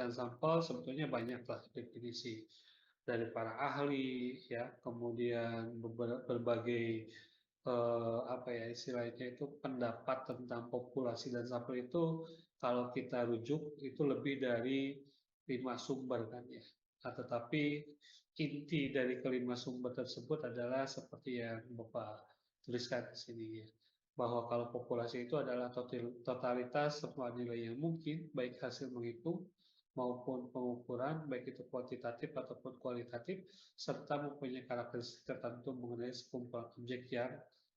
dan sampel sebetulnya banyaklah definisi dari para ahli, ya, kemudian berbagai apa ya istilahnya itu pendapat tentang populasi dan sampel itu kalau kita rujuk itu lebih dari 5 sumber kan ya. Nah, tetapi inti dari kelima sumber tersebut adalah seperti yang Bapak tuliskan di sini ya, bahwa kalau populasi itu adalah totalitas semua nilai yang mungkin, baik hasil menghitung maupun pengukuran, baik itu kuantitatif ataupun kualitatif, serta mempunyai karakteristik tertentu mengenai sekumpulan objek yang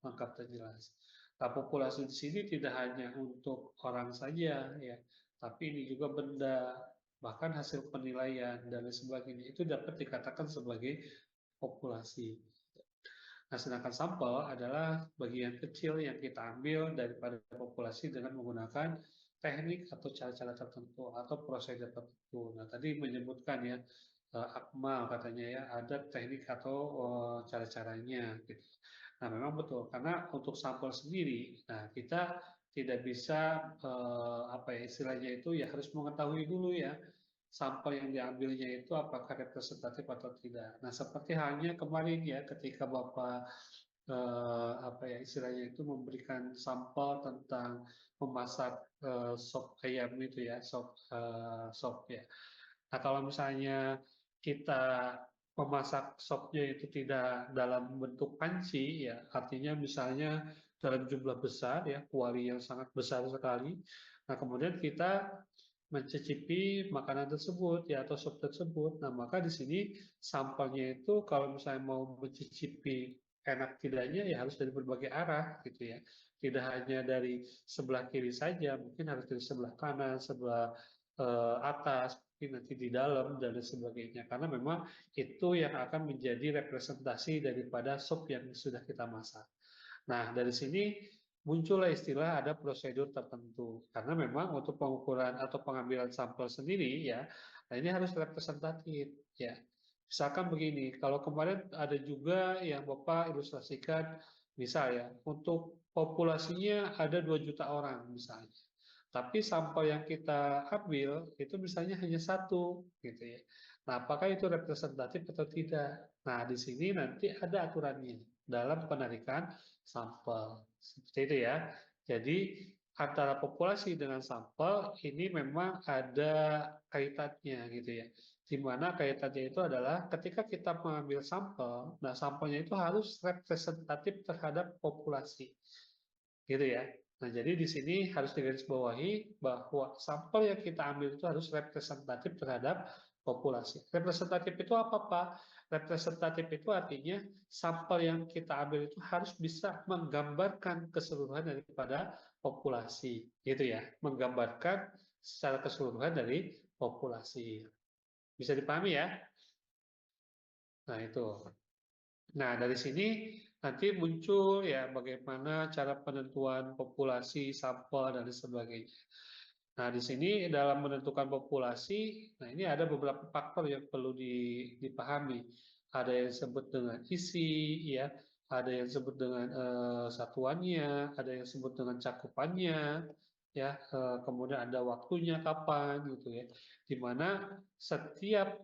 lengkap dan jelas. Nah, populasi di sini tidak hanya untuk orang saja, ya, tapi ini juga benda, bahkan hasil penilaian dan sebagainya itu dapat dikatakan sebagai populasi. Nah, sedangkan sampel adalah bagian kecil yang kita ambil daripada populasi dengan menggunakan teknik atau cara-cara tertentu atau prosedur tertentu. Nah, tadi menyebutkan ya, Akmal katanya ya, ada teknik atau cara-caranya gitu. Nah, memang betul karena untuk sampel sendiri, nah kita tidak bisa apa ya istilahnya itu ya harus mengetahui dulu ya sampel yang diambilnya itu apakah representatif atau tidak. Nah, seperti halnya kemarin ya ketika Bapak apa ya istilahnya itu memberikan sampel tentang memasak sop ayam itu ya, sop ya. Nah, kalau misalnya kita memasak sopnya itu tidak dalam bentuk panci, ya artinya misalnya dalam jumlah besar, ya kuali yang sangat besar sekali. Nah, kemudian kita mencicipi makanan tersebut, ya atau sop tersebut. Nah, maka di sini sampelnya itu kalau misalnya mau mencicipi enak tidaknya, ya harus dari berbagai arah, gitu ya. Tidak hanya dari sebelah kiri saja, mungkin harus dari sebelah kanan, sebelah atas, mungkin nanti di dalam dan sebagainya. Karena memang itu yang akan menjadi representasi daripada sop yang sudah kita masak. Nah, dari sini muncullah istilah ada prosedur tertentu. Karena memang untuk pengukuran atau pengambilan sampel sendiri ya, nah ini harus representatif ya. Misalkan begini, kalau kemarin ada juga yang Bapak ilustrasikan, misal ya, untuk populasinya ada 2 juta orang misalnya. Tapi sampel yang kita ambil itu misalnya hanya 1 gitu ya. Nah, apakah itu representatif atau tidak? Nah, di sini nanti ada aturannya dalam penarikan sampel. Seperti itu ya. Jadi antara populasi dengan sampel ini memang ada kaitannya gitu ya. Di mana kaitannya itu adalah ketika kita mengambil sampel, nah sampelnya itu harus representatif terhadap populasi. Gitu ya. Nah, jadi di sini harus digarisbawahi bahwa sampel yang kita ambil itu harus representatif terhadap populasi. Representatif itu apa, Pak? Representatif itu artinya sampel yang kita ambil itu harus bisa menggambarkan keseluruhan daripada populasi, gitu ya. Menggambarkan secara keseluruhan dari populasi. Bisa dipahami ya? Nah, itu. Nah, dari sini nanti muncul ya bagaimana cara penentuan populasi, sampel, dan sebagainya. Nah, di sini dalam menentukan populasi, nah ini ada beberapa faktor yang perlu dipahami. Ada yang disebut dengan isi, ya, ada yang disebut dengan satuannya, ada yang disebut dengan cakupannya, ya, kemudian ada waktunya kapan, gitu ya. Di mana setiap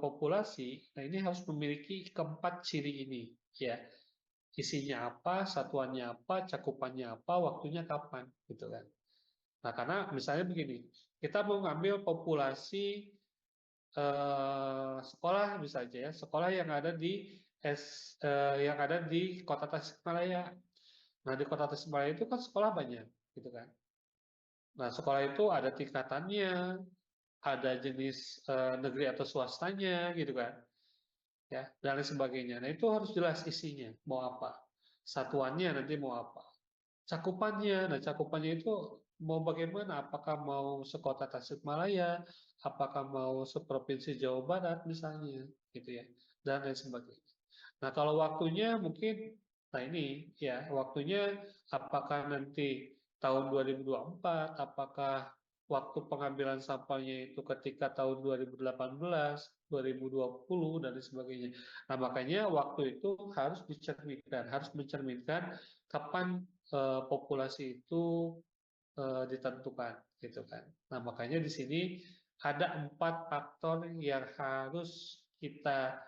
populasi, nah ini harus memiliki keempat ciri ini, ya. Isinya apa, satuannya apa, cakupannya apa, waktunya kapan, gitu kan. Nah, karena misalnya begini, kita mau ngambil populasi sekolah bisa aja ya, sekolah yang ada di yang ada di Kota Tasikmalaya. Nah, di Kota Tasikmalaya itu kan sekolah banyak, gitu kan. Nah, sekolah itu ada tingkatannya, ada jenis negeri atau swastanya, gitu kan, ya, dan lain sebagainya. Nah, itu harus jelas isinya, mau apa, satuannya nanti mau apa. Cakupannya, nah cakupannya itu mau bagaimana? Apakah mau sekota Tasikmalaya, apakah mau seprovinsi Jawa Barat misalnya, gitu ya, dan lain sebagainya. Nah kalau waktunya mungkin, nah ini ya waktunya apakah nanti tahun 2024, apakah waktu pengambilan sampelnya itu ketika tahun 2018, 2020 dan lain sebagainya. Nah makanya waktu itu harus dicerminkan, harus mencerminkan kapan populasi itu ditentukan gitu kan. Nah, makanya di sini ada 4 faktor yang harus kita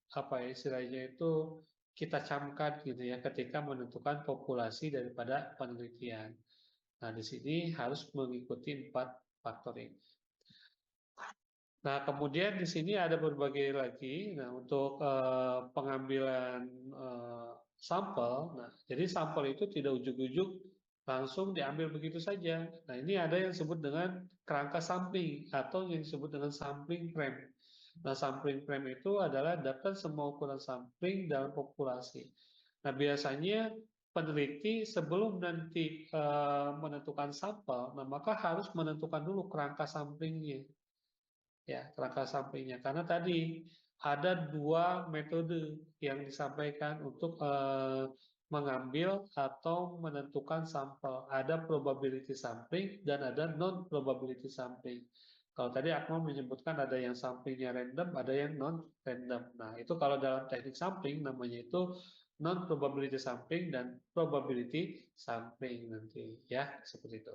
apa ya istilahnya itu kita camkan gitu ya ketika menentukan populasi daripada penelitian. Nah, di sini harus mengikuti 4 faktor ini. Nah, kemudian di sini ada berbagai lagi. Nah, untuk pengambilan sampel, nah, jadi sampel itu tidak ujuk-ujuk langsung diambil begitu saja. Nah, ini ada yang disebut dengan kerangka sampling atau yang disebut dengan sampling frame. Nah, sampling frame itu adalah daftar semua ukuran sampling dalam populasi. Nah, biasanya peneliti sebelum nanti menentukan sampel, nah maka harus menentukan dulu kerangka samplingnya ya kerangka sampingnya karena tadi ada 2 metode yang disampaikan untuk mengambil atau menentukan sampel. Ada probability sampling dan ada non probability sampling. Kalau tadi Akmal menyebutkan ada yang samplingnya random, ada yang non random. Nah, itu kalau dalam teknik sampling namanya itu non probability sampling dan probability sampling nanti ya, seperti itu.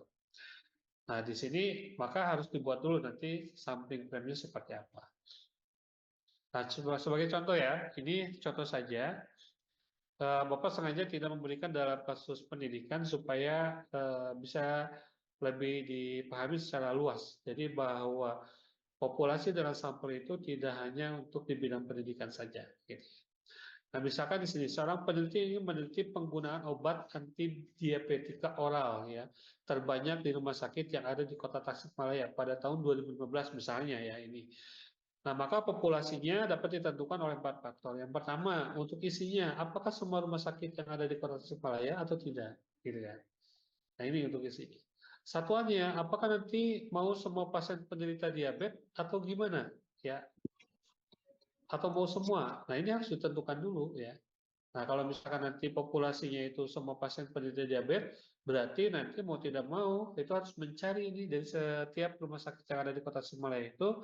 Nah, di sini maka harus dibuat dulu nanti sampling frame-nya seperti apa. Nah, sebagai contoh ya, ini contoh saja. Bapak sengaja tidak memberikan dalam kasus pendidikan supaya bisa lebih dipahami secara luas. Jadi bahwa populasi dalam sampel itu tidak hanya untuk di bidang pendidikan saja. Gitu. Nah, misalkan di sini seorang peneliti ingin meneliti penggunaan obat antidiabetika oral ya terbanyak di rumah sakit yang ada di Kota Tasikmalaya pada tahun 2015 misalnya ya ini. Nah, maka populasinya dapat ditentukan oleh 4 faktor. Yang pertama, untuk isinya, apakah semua rumah sakit yang ada di Kota Tasikmalaya atau tidak, gitu ya. Nah, ini untuk isinya. Satuannya, apakah nanti mau semua pasien penderita diabetes atau gimana, ya? Atau mau semua? Nah, ini harus ditentukan dulu ya. Nah, kalau misalkan nanti populasinya itu semua pasien penderita diabetes, berarti nanti mau tidak mau itu harus mencari ini dari setiap rumah sakit yang ada di Kota Tasikmalaya itu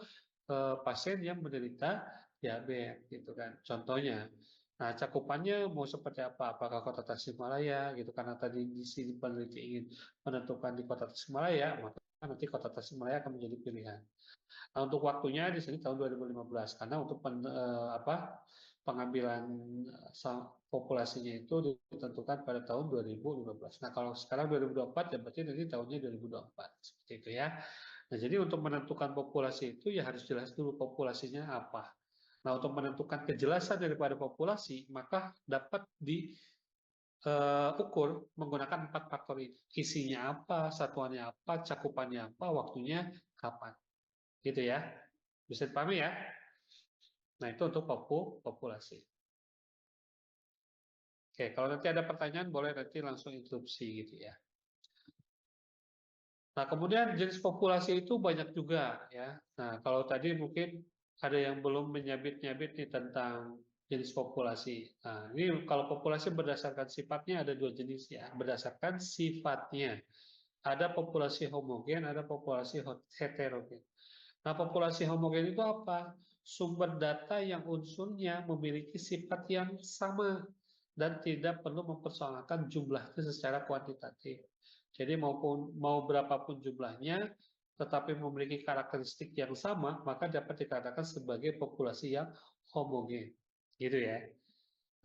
pasien yang menderita diabetes, gitu kan. Contohnya, nah cakupannya mau seperti apa? Apakah Kota Tasikmalaya, gitu? Karena tadi di sini peneliti ingin menentukan di Kota Tasikmalaya, maka nanti Kota Tasikmalaya akan menjadi pilihan. Nah, untuk waktunya di sini tahun 2015 karena untuk pengambilan populasinya itu ditentukan pada tahun 2015. Nah, kalau sekarang 2024 ya berarti nanti tahunnya 2024 seperti itu ya. Nah, jadi untuk menentukan populasi itu ya harus jelas dulu populasinya apa. Nah, untuk menentukan kejelasan daripada populasi maka dapat diukur menggunakan 4 faktor ini. Isinya apa, satuannya apa, cakupannya apa, waktunya kapan. Gitu ya. Bisa dipahami ya? Nah, itu untuk populasi. Oke, kalau nanti ada pertanyaan, boleh nanti langsung interupsi gitu ya. Nah, kemudian jenis populasi itu banyak juga ya. Nah, kalau tadi mungkin ada yang belum menyabit-nyabit nih tentang jenis populasi. Nah, ini kalau populasi berdasarkan sifatnya ada 2 jenis ya. Berdasarkan sifatnya. Ada populasi homogen, ada populasi heterogen. Nah, populasi homogen itu apa? Sumber data yang unsurnya memiliki sifat yang sama dan tidak perlu mempersoalkan jumlahnya secara kuantitatif. Jadi mau berapapun jumlahnya, tetapi memiliki karakteristik yang sama, maka dapat dikatakan sebagai populasi yang homogen. Gitu ya.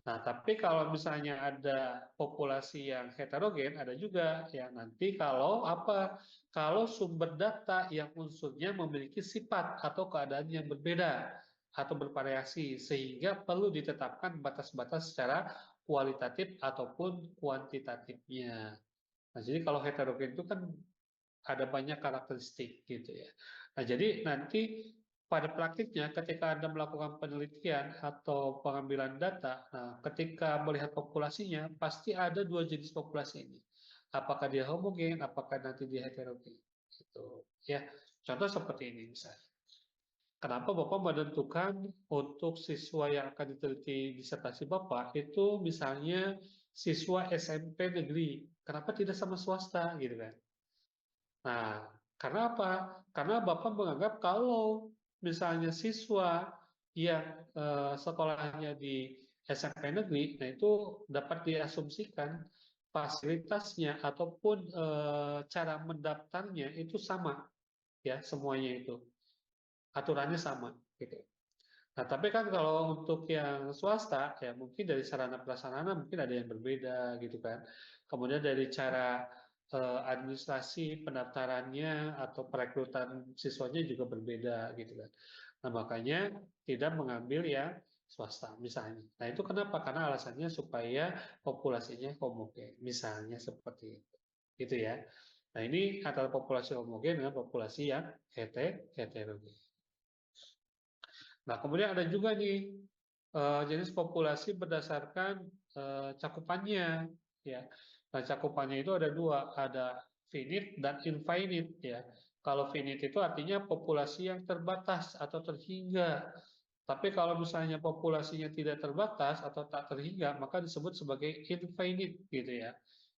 Nah, tapi kalau misalnya ada populasi yang heterogen, ada juga ya nanti kalau apa? Kalau sumber data yang unsurnya memiliki sifat atau keadaan yang berbeda atau bervariasi sehingga perlu ditetapkan batas-batas secara kualitatif ataupun kuantitatifnya. Nah, jadi kalau heterogen itu kan ada banyak karakteristik gitu ya. Nah, jadi nanti pada praktiknya ketika Anda melakukan penelitian atau pengambilan data, nah, ketika melihat populasinya pasti ada 2 jenis populasi ini. Apakah dia homogen, apakah nanti dia heterogen. Gitu. Ya, contoh seperti ini misalnya. Kenapa Bapak menentukan untuk siswa yang akan diteliti disertasi Bapak itu misalnya siswa SMP negeri, kenapa tidak sama swasta gitu kan? Nah, karena apa? Karena Bapak menganggap kalau misalnya siswa yang sekolahnya di SMP negeri, nah itu dapat diasumsikan fasilitasnya ataupun cara mendaftarnya itu sama. ya semuanya itu aturannya sama gitu. Nah, tapi kan kalau untuk yang swasta, ya mungkin dari sarana prasarana mungkin ada yang berbeda gitu kan. Kemudian dari cara administrasi pendaftarannya atau perekrutan siswanya juga berbeda gitu kan. Nah, makanya tidak mengambil yang swasta misalnya. Nah, itu kenapa? Karena alasannya supaya populasinya homogen, misalnya seperti itu. Gitu ya. Nah, ini antara populasi homogen dengan populasi yang heterogen. Nah, kemudian ada juga nih jenis populasi berdasarkan cakupannya, ya. Nah, cakupannya itu ada dua, ada finite dan infinite, ya. Kalau finite itu artinya populasi yang terbatas atau terhingga. Tapi kalau misalnya populasinya tidak terbatas atau tak terhingga, maka disebut sebagai infinite, gitu ya.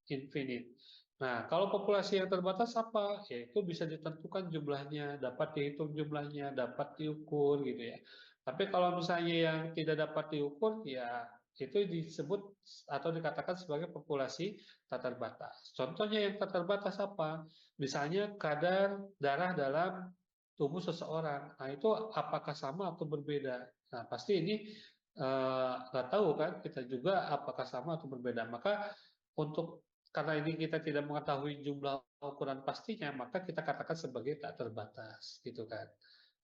Infinite. Nah, kalau populasi yang terbatas apa? Yaitu bisa ditentukan jumlahnya, dapat dihitung jumlahnya, dapat diukur, gitu ya. Tapi kalau misalnya yang tidak dapat diukur, ya itu disebut atau dikatakan sebagai populasi tak terbatas. Contohnya yang tak terbatas apa? Misalnya kadar darah dalam tubuh seseorang. Nah, itu apakah sama atau berbeda? Nah, pasti ini nggak tahu kan kita juga apakah sama atau berbeda. Maka untuk karena ini kita tidak mengetahui jumlah ukuran pastinya, maka kita katakan sebagai tak terbatas, gitu kan.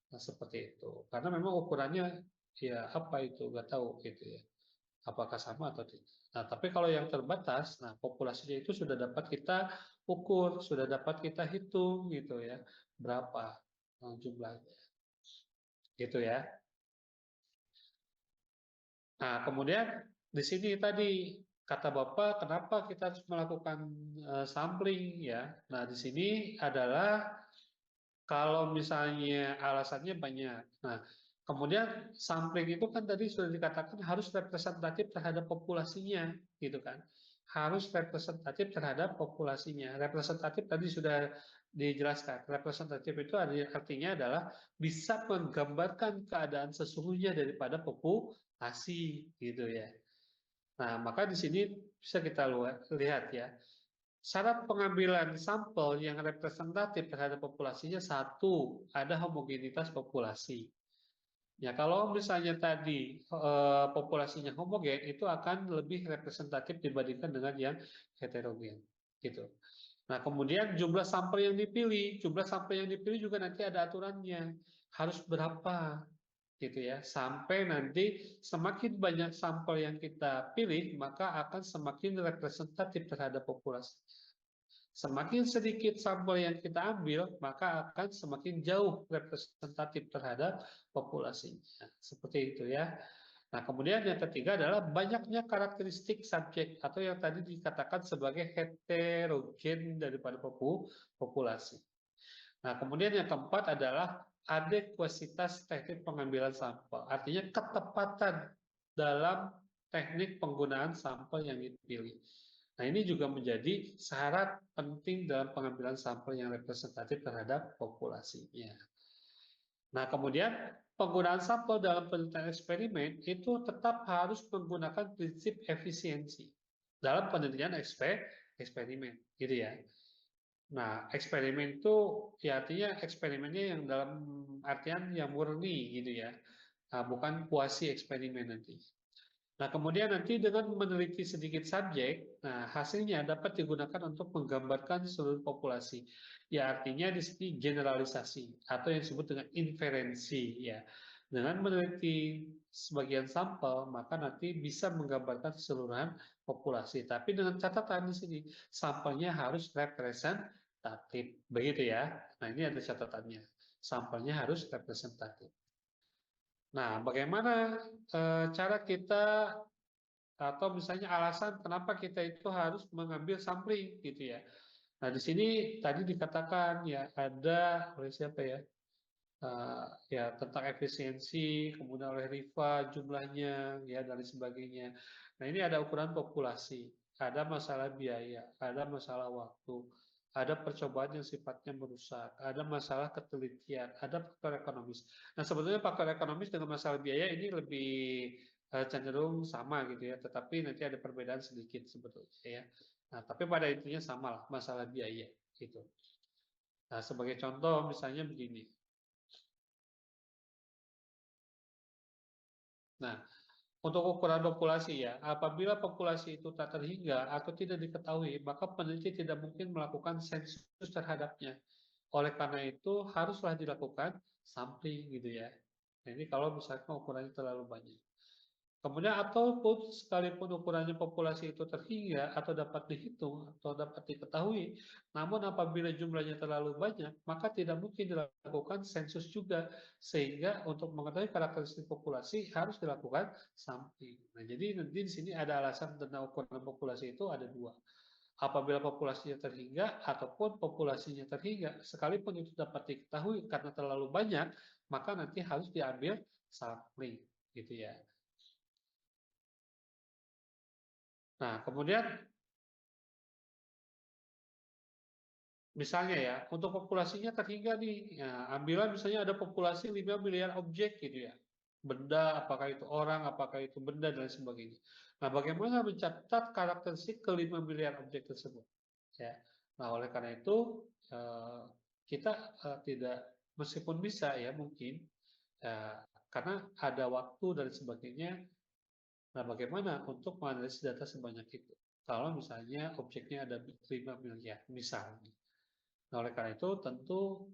Nah, seperti itu. Karena memang ukurannya ya apa itu nggak tahu gitu ya. Apakah sama atau tidak. Nah, tapi kalau yang terbatas, nah populasinya itu sudah dapat kita ukur, sudah dapat kita hitung gitu ya. Berapa jumlahnya. Gitu ya. Nah, kemudian di sini tadi kata Bapak, kenapa kita harus melakukan sampling ya? Nah, di sini adalah kalau misalnya alasannya banyak. Nah, kemudian sampling itu kan tadi sudah dikatakan harus representatif terhadap populasinya, gitu kan? Harus representatif terhadap populasinya. Representatif tadi sudah dijelaskan. Representatif itu artinya adalah bisa menggambarkan keadaan sesungguhnya daripada populasi, gitu ya. Nah, maka di sini bisa kita lihat ya. Syarat pengambilan sampel yang representatif terhadap populasinya satu, ada homogenitas populasi. Ya, kalau misalnya tadi populasinya homogen, itu akan lebih representatif dibandingkan dengan yang heterogen. Gitu. Nah, kemudian jumlah sampel yang dipilih juga nanti ada aturannya. Harus berapa, gitu ya. Sampai nanti semakin banyak sampel yang kita pilih, maka akan semakin representatif terhadap populasi. Semakin sedikit sampel yang kita ambil, maka akan semakin jauh representatif terhadap populasinya. Seperti itu ya. Nah, kemudian yang ketiga adalah banyaknya karakteristik subjek atau yang tadi dikatakan sebagai heterogen daripada populasi. Nah, kemudian yang keempat adalah adekuasitas teknik pengambilan sampel. Artinya ketepatan dalam teknik penggunaan sampel yang dipilih. Nah, ini juga menjadi syarat penting dalam pengambilan sampel yang representatif terhadap populasinya. Nah, kemudian penggunaan sampel dalam penelitian eksperimen itu tetap harus menggunakan prinsip efisiensi dalam penelitian eksperimen, gitu ya. Nah, eksperimen itu ya artinya eksperimennya yang dalam artian yang murni gitu ya. Nah, bukan kuasi eksperimen nanti. Nah, kemudian nanti dengan meneliti sedikit subjek, nah hasilnya dapat digunakan untuk menggambarkan seluruh populasi. Ya, artinya di sini generalisasi atau yang disebut dengan inferensi ya. Dengan meneliti sebagian sampel, maka nanti bisa menggambarkan keseluruhan populasi. Tapi dengan catatan di sini, sampelnya harus representatif. Begitu ya. Nah, ini ada catatannya. Sampelnya harus representatif. Nah, bagaimana cara kita atau misalnya alasan kenapa kita itu harus mengambil sampling gitu ya. Nah, di sini tadi dikatakan ya ada oleh siapa ya? Ya tentang efisiensi, kemudian oleh Riva jumlahnya ya dan sebagainya. Nah, ini ada ukuran populasi, ada masalah biaya, ada masalah waktu, ada percobaan yang sifatnya merusak, ada masalah ketelitian, ada faktor ekonomis. Nah, sebetulnya faktor ekonomis dengan masalah biaya ini lebih cenderung sama gitu ya, tetapi nanti ada perbedaan sedikit sebetulnya ya. Nah, tapi pada intinya sama lah masalah biaya gitu. Nah, sebagai contoh misalnya begini. Nah, untuk ukuran populasi ya, apabila populasi itu tak terhingga atau tidak diketahui, maka peneliti tidak mungkin melakukan sensus terhadapnya. Oleh karena itu, haruslah dilakukan sampling gitu ya. Nah, ini kalau misalkan ukurannya terlalu banyak. Kemudian ataupun sekalipun ukurannya populasi itu terhingga atau dapat dihitung atau dapat diketahui, namun apabila jumlahnya terlalu banyak, maka tidak mungkin dilakukan sensus juga, sehingga untuk mengetahui karakteristik populasi harus dilakukan sampling. Nah, jadi nanti di sini ada alasan tentang ukuran populasi itu ada dua. Apabila populasinya terhingga ataupun populasinya terhingga, sekalipun itu dapat diketahui karena terlalu banyak, maka nanti harus diambil sampling, gitu ya. Nah, kemudian misalnya ya, untuk populasinya terhingga nih, ya, ambillah misalnya ada populasi 5 miliar objek gitu ya. Benda, apakah itu orang, apakah itu benda, dan sebagainya. Nah, bagaimana mencatat karakteristik ke 5 miliar objek tersebut? Ya. Nah, oleh karena itu, kita tidak, meskipun bisa ya mungkin, karena ada waktu dan sebagainya. Nah, bagaimana untuk menganalisis data sebanyak itu? Kalau misalnya objeknya ada 5 miliar, misalnya. Nah, oleh karena itu tentu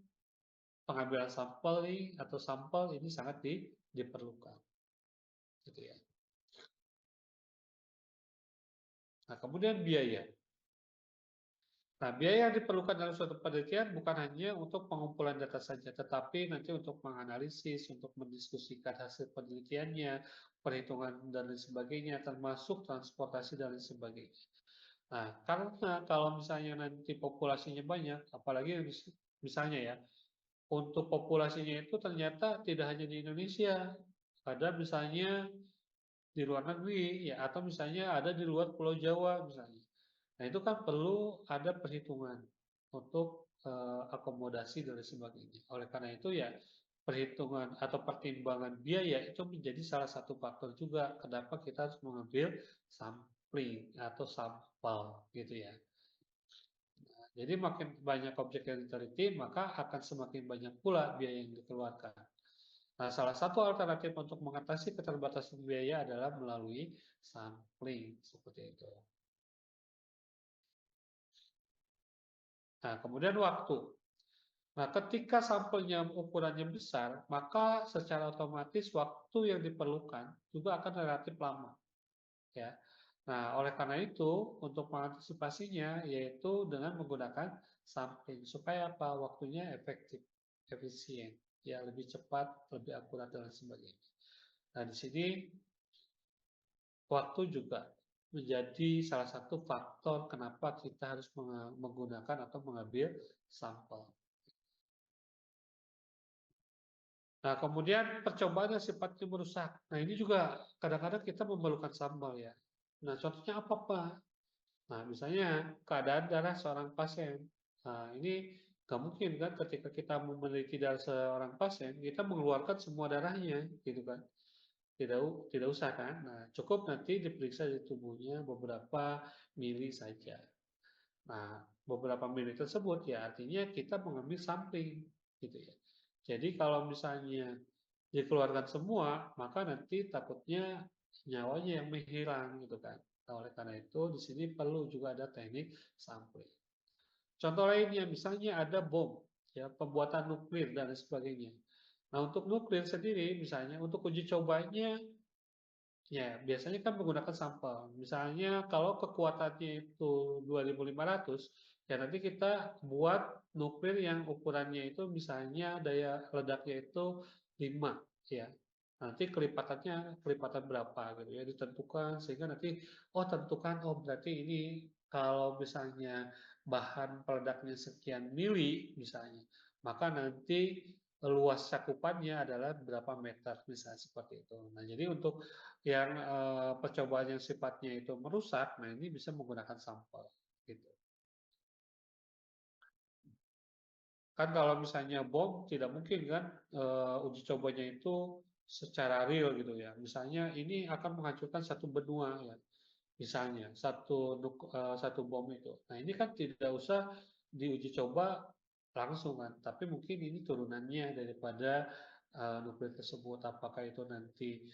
pengambilan sampel nih atau sampel ini sangat diperlukan, gitu ya. Nah, kemudian biaya. Nah, biaya yang diperlukan dalam suatu penelitian bukan hanya untuk pengumpulan data saja, tetapi nanti untuk menganalisis, untuk mendiskusikan hasil penelitiannya, perhitungan dan lain sebagainya, termasuk transportasi dan lain sebagainya. Nah, karena kalau misalnya nanti populasinya banyak, apalagi misalnya ya, untuk populasinya itu ternyata tidak hanya di Indonesia, ada misalnya di luar negeri, ya, atau misalnya ada di luar Pulau Jawa misalnya. Nah, itu kan perlu ada perhitungan untuk akomodasi dan sebagainya. Oleh karena itu ya perhitungan atau pertimbangan biaya itu menjadi salah satu faktor juga kenapa kita harus mengambil sampling atau sampel gitu ya. Jadi makin banyak objek yang diteliti, maka akan semakin banyak pula biaya yang dikeluarkan. Nah, salah satu alternatif untuk mengatasi keterbatasan biaya adalah melalui sampling, seperti itu. Nah, kemudian waktu. Nah, ketika sampelnya ukurannya besar, maka secara otomatis waktu yang diperlukan juga akan relatif lama. Ya. Nah, oleh karena itu, untuk mengantisipasinya, yaitu dengan menggunakan sampling, supaya apa? Waktunya efektif, efisien, ya lebih cepat, lebih akurat, dan sebagainya. Nah, di sini waktu juga menjadi salah satu faktor kenapa kita harus menggunakan atau mengambil sampel. Nah, kemudian percobaan yang sifatnya merusak. Nah, ini juga kadang-kadang kita memerlukan sampel ya. Nah, contohnya apa, Pak? Nah, misalnya keadaan darah seorang pasien. Nah, ini nggak mungkin kan ketika kita meneliti darah seorang pasien, kita mengeluarkan semua darahnya, gitu kan? Tidak usah kan? Nah, cukup nanti diperiksa di tubuhnya beberapa mili saja. Nah, beberapa mili tersebut ya artinya kita mengambil sampling, gitu ya. Jadi kalau misalnya dikeluarkan semua, maka nanti takutnya nyawanya yang menghilang, gitu kan. Nah, oleh karena itu di sini perlu juga ada teknik sampling. Contoh lainnya misalnya ada bom, ya pembuatan nuklir dan sebagainya. Nah, untuk nuklir sendiri misalnya untuk uji cobanya ya biasanya kan menggunakan sampel. Misalnya kalau kekuatannya itu 2500, ya nanti kita buat nuklir yang ukurannya itu misalnya daya ledaknya itu 5, ya. Nanti kelipatan berapa gitu ya ditentukan sehingga nanti tentukan berarti ini kalau misalnya bahan peledaknya sekian mili misalnya, maka nanti luas cakupannya adalah berapa meter misalnya seperti itu. Nah, jadi untuk yang percobaan yang sifatnya itu merusak, nah ini bisa menggunakan sampel gitu. Kan kalau misalnya bom tidak mungkin kan uji cobanya itu secara real gitu ya. Misalnya ini akan menghancurkan satu benua ya. Misalnya satu bom itu. Nah, ini kan tidak usah diuji coba langsung kan, tapi mungkin ini turunannya daripada nuklir tersebut. Apakah itu nanti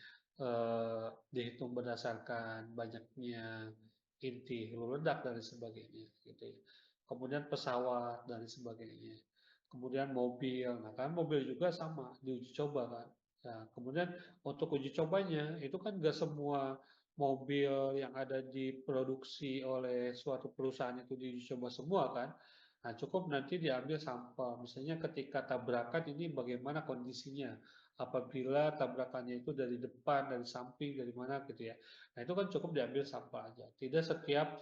dihitung berdasarkan banyaknya inti hulu ledak dan sebagainya, gitu ya. Kemudian pesawat dan sebagainya. Kemudian mobil, nah kan mobil juga sama diuji coba kan. Nah, kemudian untuk uji cobanya itu kan nggak semua mobil yang ada diproduksi oleh suatu perusahaan itu diuji coba semua kan. Nah, cukup nanti diambil sampel. Misalnya ketika tabrakan ini bagaimana kondisinya. Apabila tabrakannya itu dari depan, dari samping, dari mana gitu ya. Nah, itu kan cukup diambil sampel aja. Tidak setiap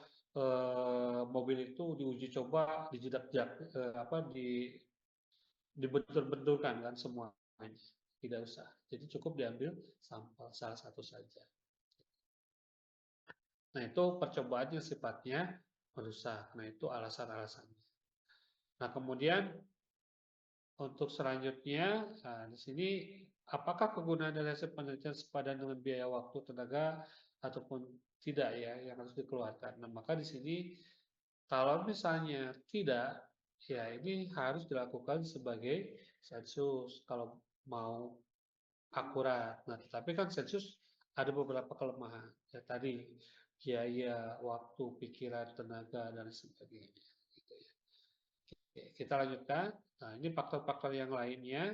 mobil itu diuji coba, dijedak-jak, dibentur-benturkan kan semuanya. Tidak usah. Jadi cukup diambil sampel salah satu saja. Nah, itu percobaannya sifatnya merusak. Nah, itu alasan-alasannya. Nah, kemudian untuk selanjutnya, nah, di sini apakah penggunaan dan hasil penelitian sepadan dengan biaya waktu tenaga ataupun tidak ya yang harus dikeluarkan. Nah, maka di sini kalau misalnya tidak, ya ini harus dilakukan sebagai sensus kalau mau akurat. Nah, tetapi kan sensus ada beberapa kelemahan. Ya tadi biaya, waktu, pikiran, tenaga dan sebagainya. Gitu ya. Oke, kita lanjutkan. Nah, ini faktor-faktor yang lainnya.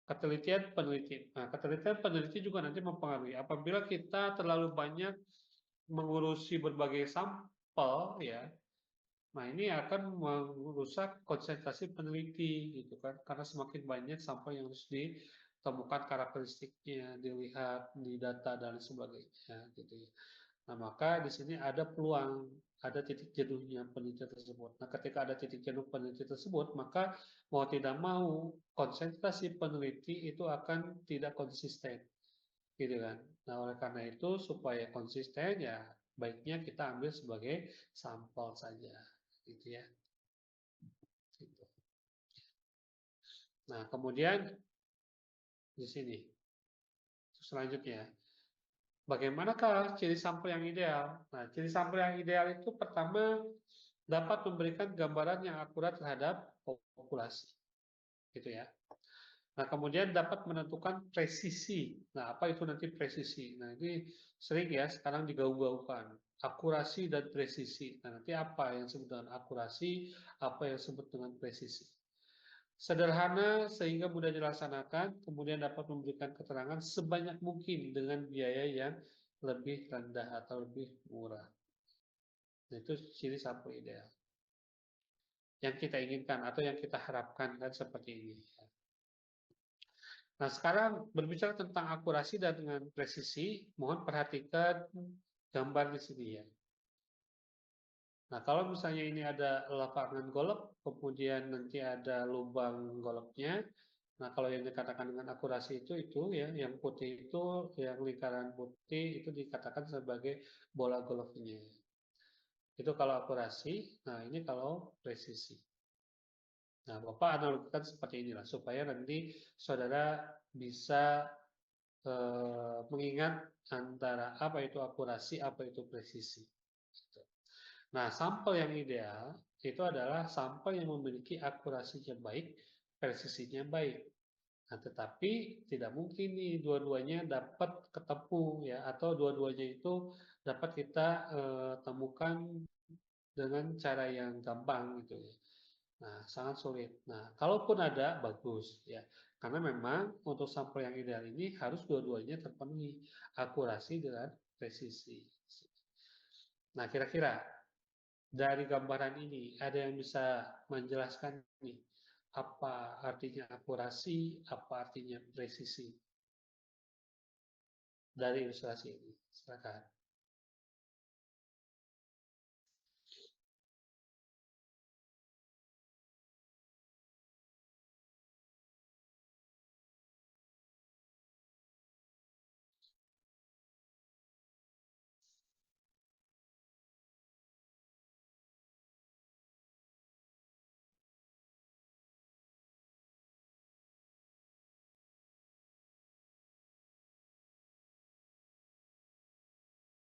Ketelitian peneliti. Nah, ketelitian peneliti juga nanti mempengaruhi. Apabila kita terlalu banyak mengurusi berbagai sampel, ya, nah ini akan merusak konsentrasi peneliti, gitu kan? Karena semakin banyak sampel yang harus ditemukan karakteristiknya, dilihat di data dan sebagainya, gitu ya. Nah, maka di sini ada peluang, ada titik jenuhnya peneliti tersebut. Nah, ketika ada titik jenuh peneliti tersebut, maka mau tidak mau konsentrasi peneliti itu akan tidak konsisten, gitu kan. Nah, oleh karena itu supaya konsisten ya baiknya kita ambil sebagai sampel saja, gitu ya. Gitu. Nah, kemudian di sini selanjutnya, bagaimanakah ciri sampel yang ideal? Nah, ciri sampel yang ideal itu pertama dapat memberikan gambaran yang akurat terhadap populasi, gitu ya. Nah, kemudian dapat menentukan presisi. Nah, apa itu nanti presisi? Nah, ini sering ya sekarang digaung-gaungkan. Akurasi dan presisi. Nah, nanti apa yang disebut dengan akurasi, apa yang disebut dengan presisi. Sederhana sehingga mudah dilaksanakan, kemudian dapat memberikan keterangan sebanyak mungkin dengan biaya yang lebih rendah atau lebih murah. Nah, itu ciri sampel ideal. Yang kita inginkan atau yang kita harapkan kan seperti ini. Nah, sekarang berbicara tentang akurasi dan dengan presisi, mohon perhatikan gambar di sini ya. Nah, kalau misalnya ini ada lapangan golf, kemudian nanti ada lubang golfnya. Nah, kalau yang dikatakan dengan akurasi itu ya, yang putih itu, yang lingkaran putih itu dikatakan sebagai bola golfnya. Itu kalau akurasi, nah ini kalau presisi. Nah, Bapak analogikan seperti inilah, supaya nanti saudara bisa mengingat antara apa itu akurasi, apa itu presisi. Gitu. Nah, sampel yang ideal itu adalah sampel yang memiliki akurasinya baik, presisinya baik. Nah, tetapi tidak mungkin nih dua-duanya dapat ketemu ya, atau dua-duanya itu dapat kita temukan dengan cara yang gampang gitu ya. Nah, sangat sulit. Nah, kalaupun ada, bagus ya. Karena memang untuk sampel yang ideal ini harus dua-duanya terpenuhi, akurasi dengan presisi. Nah, kira-kira dari gambaran ini ada yang bisa menjelaskan nih apa artinya akurasi, apa artinya presisi dari ilustrasi ini. Silakan.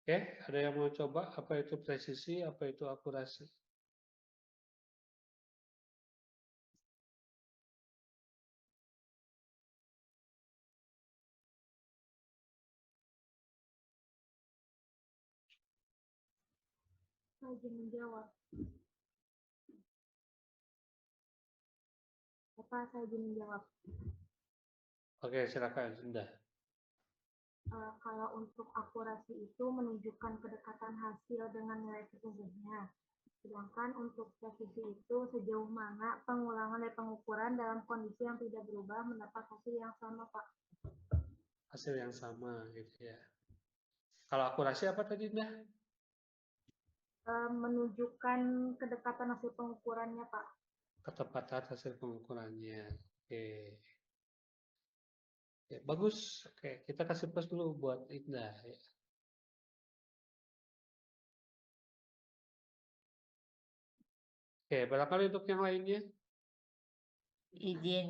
Oke, ada yang mau coba apa itu presisi, apa itu akurasi? saya izin menjawab. Bapak, saya izin menjawab. Oke, silakan sudah. Kalau untuk akurasi itu menunjukkan kedekatan hasil dengan nilai sesungguhnya. Sedangkan untuk presisi itu sejauh mana pengulangan dari pengukuran dalam kondisi yang tidak berubah mendapat hasil yang sama, Pak. Hasil yang sama gitu ya. Kalau akurasi apa tadi, Dah? Menunjukkan kedekatan hasil pengukurannya, Pak. Ketepatan hasil pengukurannya. Oke. Ya, bagus. Oke, kita kasih plus dulu buat Indah ya. Oke, barangkali untuk yang lainnya. Izin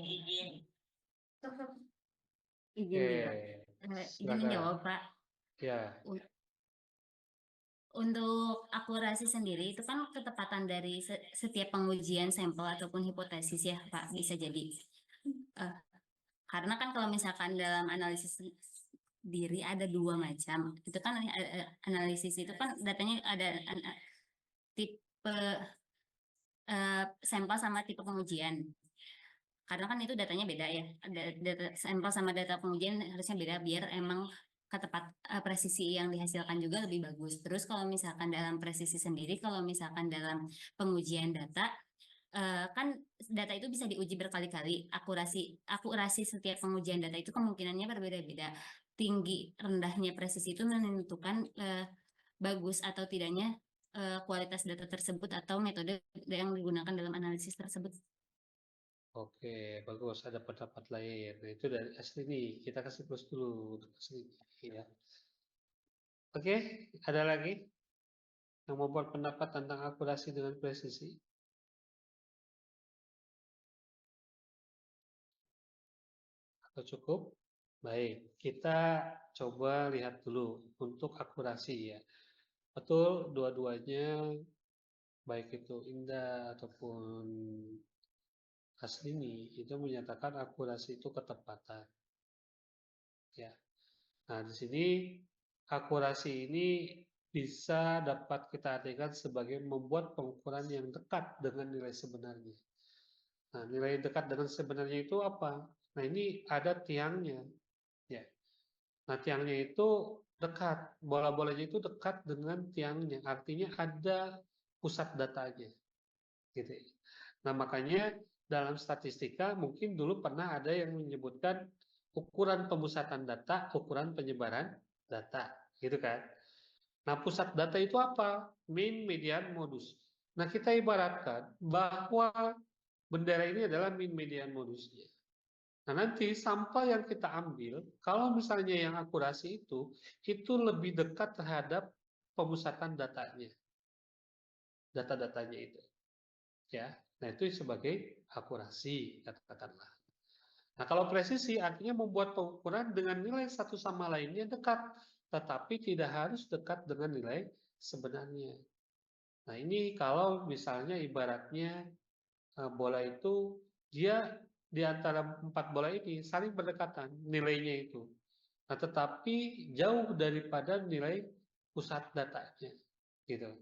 Oke, izin menjawab, Pak. Ya, Untuk akurasi sendiri itu kan ketepatan dari setiap pengujian sampel ataupun hipotesis ya, Pak, bisa jadi. Karena kan kalau misalkan dalam analisis diri ada dua macam. Itu kan analisis itu kan datanya ada tipe sampel sama tipe pengujian. Karena kan itu datanya beda ya. Data sampel sama data pengujian harusnya beda biar emang presisi yang dihasilkan juga lebih bagus. Terus kalau misalkan dalam presisi sendiri, kalau misalkan dalam pengujian data, kan data itu bisa diuji berkali-kali. Akurasi setiap pengujian data itu kemungkinannya berbeda-beda. Tinggi rendahnya presisi itu menentukan bagus atau tidaknya kualitas data tersebut atau metode yang digunakan dalam analisis tersebut. Oke, bagus. Ada pendapat lain. Nah, itu dari asli nih. Kita kasih plus dulu untuk asli ya. Oke, ada lagi yang mau buat pendapat tentang akurasi dengan presisi? Atau cukup? Baik, kita coba lihat dulu untuk akurasi ya. Betul, dua-duanya baik itu Indah ataupun Aslini itu menyatakan akurasi itu ketepatan. Ya. Nah, di sini akurasi ini bisa dapat kita artikan sebagai membuat pengukuran yang dekat dengan nilai sebenarnya. Nah, nilai dekat dengan sebenarnya itu apa? Nah, ini ada tiangnya. Ya. Nah, tiangnya itu dekat, bola-bolanya itu dekat dengan tiangnya, artinya ada pusat datanya. Gitu. Nah, makanya dalam statistika mungkin dulu pernah ada yang menyebutkan ukuran pemusatan data, ukuran penyebaran data, gitu kan. Nah, pusat data itu apa? Mean, median, modus. Nah, kita ibaratkan bahwa bendera ini adalah mean, median, modusnya. Nah, nanti sampel yang kita ambil, kalau misalnya yang akurasi itu lebih dekat terhadap pemusatan datanya, data-datanya itu. Ya, nah itu sebagai akurasi, katakanlah. Nah, kalau presisi artinya membuat pengukuran dengan nilai satu sama lainnya dekat, tetapi tidak harus dekat dengan nilai sebenarnya. Nah, ini kalau misalnya ibaratnya bola itu dia di antara empat bola ini saling berdekatan nilainya itu. Nah, tetapi jauh daripada nilai pusat datanya, gitu.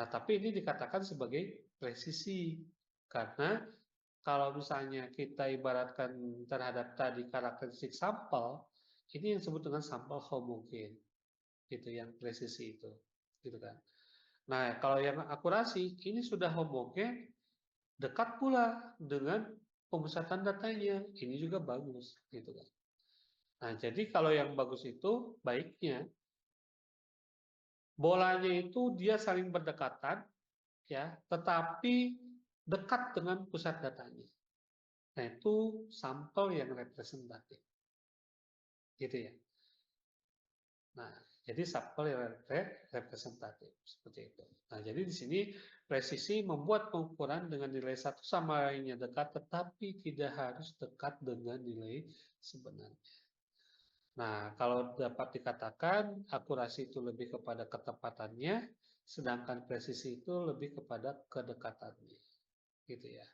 Nah, tapi ini dikatakan sebagai presisi karena kalau misalnya kita ibaratkan terhadap tadi karakteristik sampel, ini yang disebut dengan sampel homogen, gitu, yang presisi itu, gitu kan. Nah, kalau yang akurasi ini sudah homogen, dekat pula dengan pemusatan datanya, ini juga bagus, gitu kan. Nah, jadi kalau yang bagus itu baiknya bolanya itu dia saling berdekatan, ya, tetapi dekat dengan pusat datanya. Nah, itu sampel yang representatif. Gitu ya. Nah, jadi sampel yang representatif seperti itu. Nah, jadi di sini presisi membuat pengukuran dengan nilai satu sama lainnya dekat, tetapi tidak harus dekat dengan nilai sebenarnya. Nah, kalau dapat dikatakan akurasi itu lebih kepada ketepatannya, sedangkan presisi itu lebih kepada kedekatannya. Gitu ya.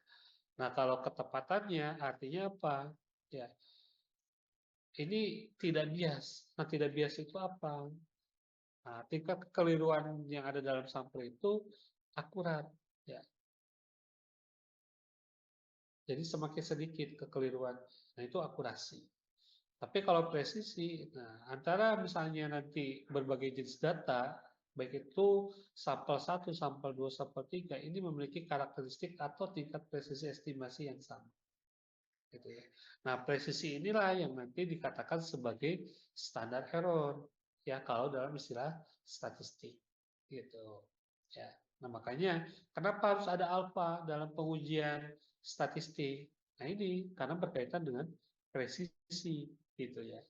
Nah, kalau ketepatannya artinya apa? Ya, ini tidak bias. Nah, tidak bias itu apa? Nah, tingkat kekeliruan yang ada dalam sampel itu akurat, ya. Jadi semakin sedikit kekeliruan, nah itu akurasi. Tapi kalau presisi, nah antara misalnya nanti berbagai jenis data, baik itu sampel 1, sampel 2, sampel 3, ini memiliki karakteristik atau tingkat presisi estimasi yang sama. Gitu ya. Nah, presisi inilah yang nanti dikatakan sebagai standar error, ya kalau dalam istilah statistik. Gitu. Ya. Nah, makanya kenapa harus ada alfa dalam pengujian statistik? Nah, ini karena berkaitan dengan presisi gitu ya.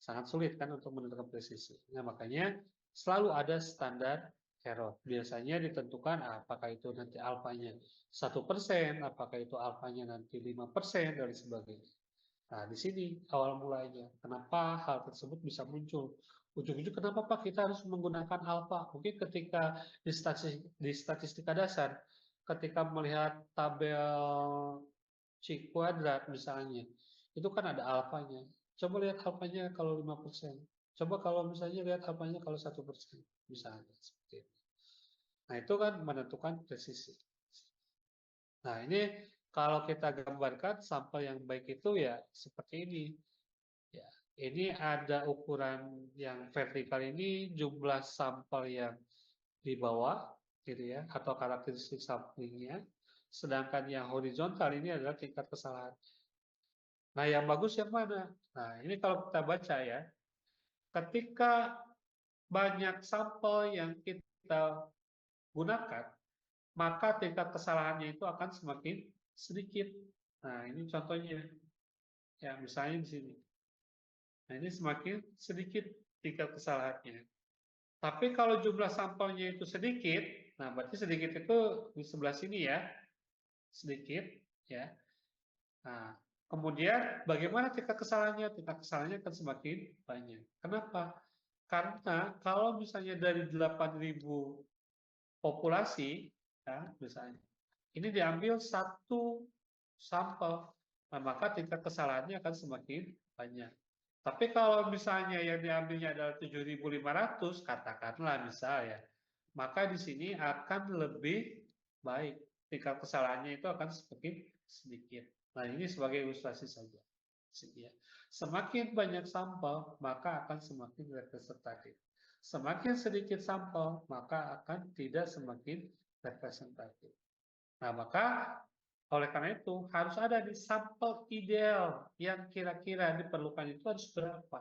Sangat sulit kan untuk menentukan presisi. Nah, makanya selalu ada standar error. Biasanya ditentukan apakah itu nanti alfanya 1%, apakah itu alfanya nanti 5% dan sebagainya. Nah, di sini awal mulanya. Kenapa hal tersebut bisa muncul? Ujung-ujung kenapa Pak kita harus menggunakan alfa? Mungkin ketika di statistika dasar, ketika melihat tabel C kuadrat misalnya, itu kan ada alfanya. Coba lihat alfanya kalau 5%. Coba kalau misalnya lihat alfanya kalau 1%, misalnya seperti itu. Nah, itu kan menentukan presisi. Nah, ini kalau kita gambarkan sampel yang baik itu ya seperti ini. Ya, ini ada ukuran yang vertikal ini jumlah sampel yang dibawa gitu ya, atau karakteristik samplingnya. Sedangkan yang horizontal ini adalah tingkat kesalahan. Nah, yang bagus yang mana? Nah, ini kalau kita baca ya, ketika banyak sampel yang kita gunakan, maka tingkat kesalahannya itu akan semakin sedikit. Nah, ini contohnya. Ya, misalnya di sini. Nah, ini semakin sedikit tingkat kesalahannya. Tapi kalau jumlah sampelnya itu sedikit, nah berarti sedikit itu di sebelah sini ya, sedikit ya. Nah, kemudian bagaimana tingkat kesalahannya? Tingkat kesalahannya akan semakin banyak. Kenapa? Karena kalau misalnya dari 8.000 populasi, ya, misalnya, ini diambil satu sampel, nah, maka tingkat kesalahannya akan semakin banyak. Tapi kalau misalnya yang diambilnya adalah 7.500, katakanlah misalnya, maka di sini akan lebih baik. Tingkat kesalahannya itu akan semakin sedikit. Nah, ini sebagai ilustrasi saja. Semakin banyak sampel, maka akan semakin representatif. Semakin sedikit sampel, maka akan tidak semakin representatif. Nah, maka oleh karena itu harus ada di sampel ideal yang kira-kira diperlukan itu harus berapa.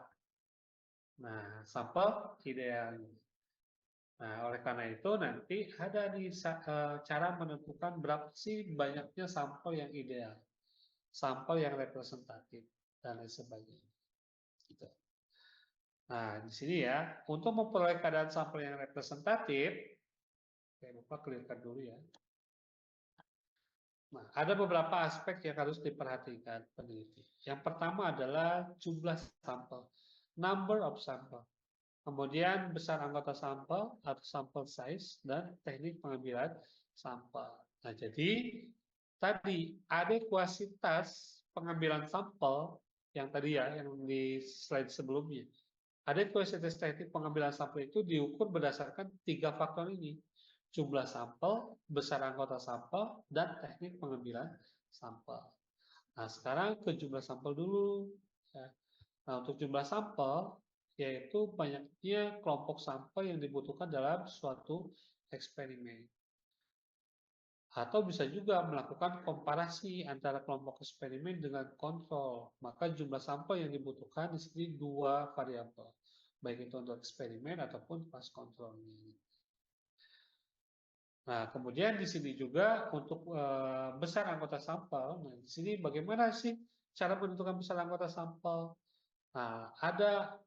Nah, sampel ideal. Nah, oleh karena itu nanti ada di cara menentukan berapa sih banyaknya sampel yang ideal, sampel yang representatif, dan lain sebagainya. Gitu. Nah, di sini ya, untuk memperoleh keadaan sampel yang representatif, saya lupa clearkan dulu ya. Nah, ada beberapa aspek yang harus diperhatikan peneliti. Yang pertama adalah jumlah sampel, number of sample. Kemudian besar anggota sampel atau sample size dan teknik pengambilan sampel. Nah, jadi tadi adekuasitas pengambilan sampel yang tadi ya, yang di slide sebelumnya. Adekuasitas teknik pengambilan sampel itu diukur berdasarkan 3 faktor ini. Jumlah sampel, besar anggota sampel, dan teknik pengambilan sampel. Nah, sekarang ke jumlah sampel dulu. Ya. Nah, untuk jumlah sampel, yaitu banyaknya kelompok sampel yang dibutuhkan dalam suatu eksperimen. Atau bisa juga melakukan komparasi antara kelompok eksperimen dengan kontrol. Maka jumlah sampel yang dibutuhkan di sini 2 variabel, baik itu untuk eksperimen ataupun pas kontrolnya. Nah, kemudian di sini juga untuk besar anggota sampel. Nah, di sini bagaimana sih cara menentukan besar anggota sampel? Nah, ada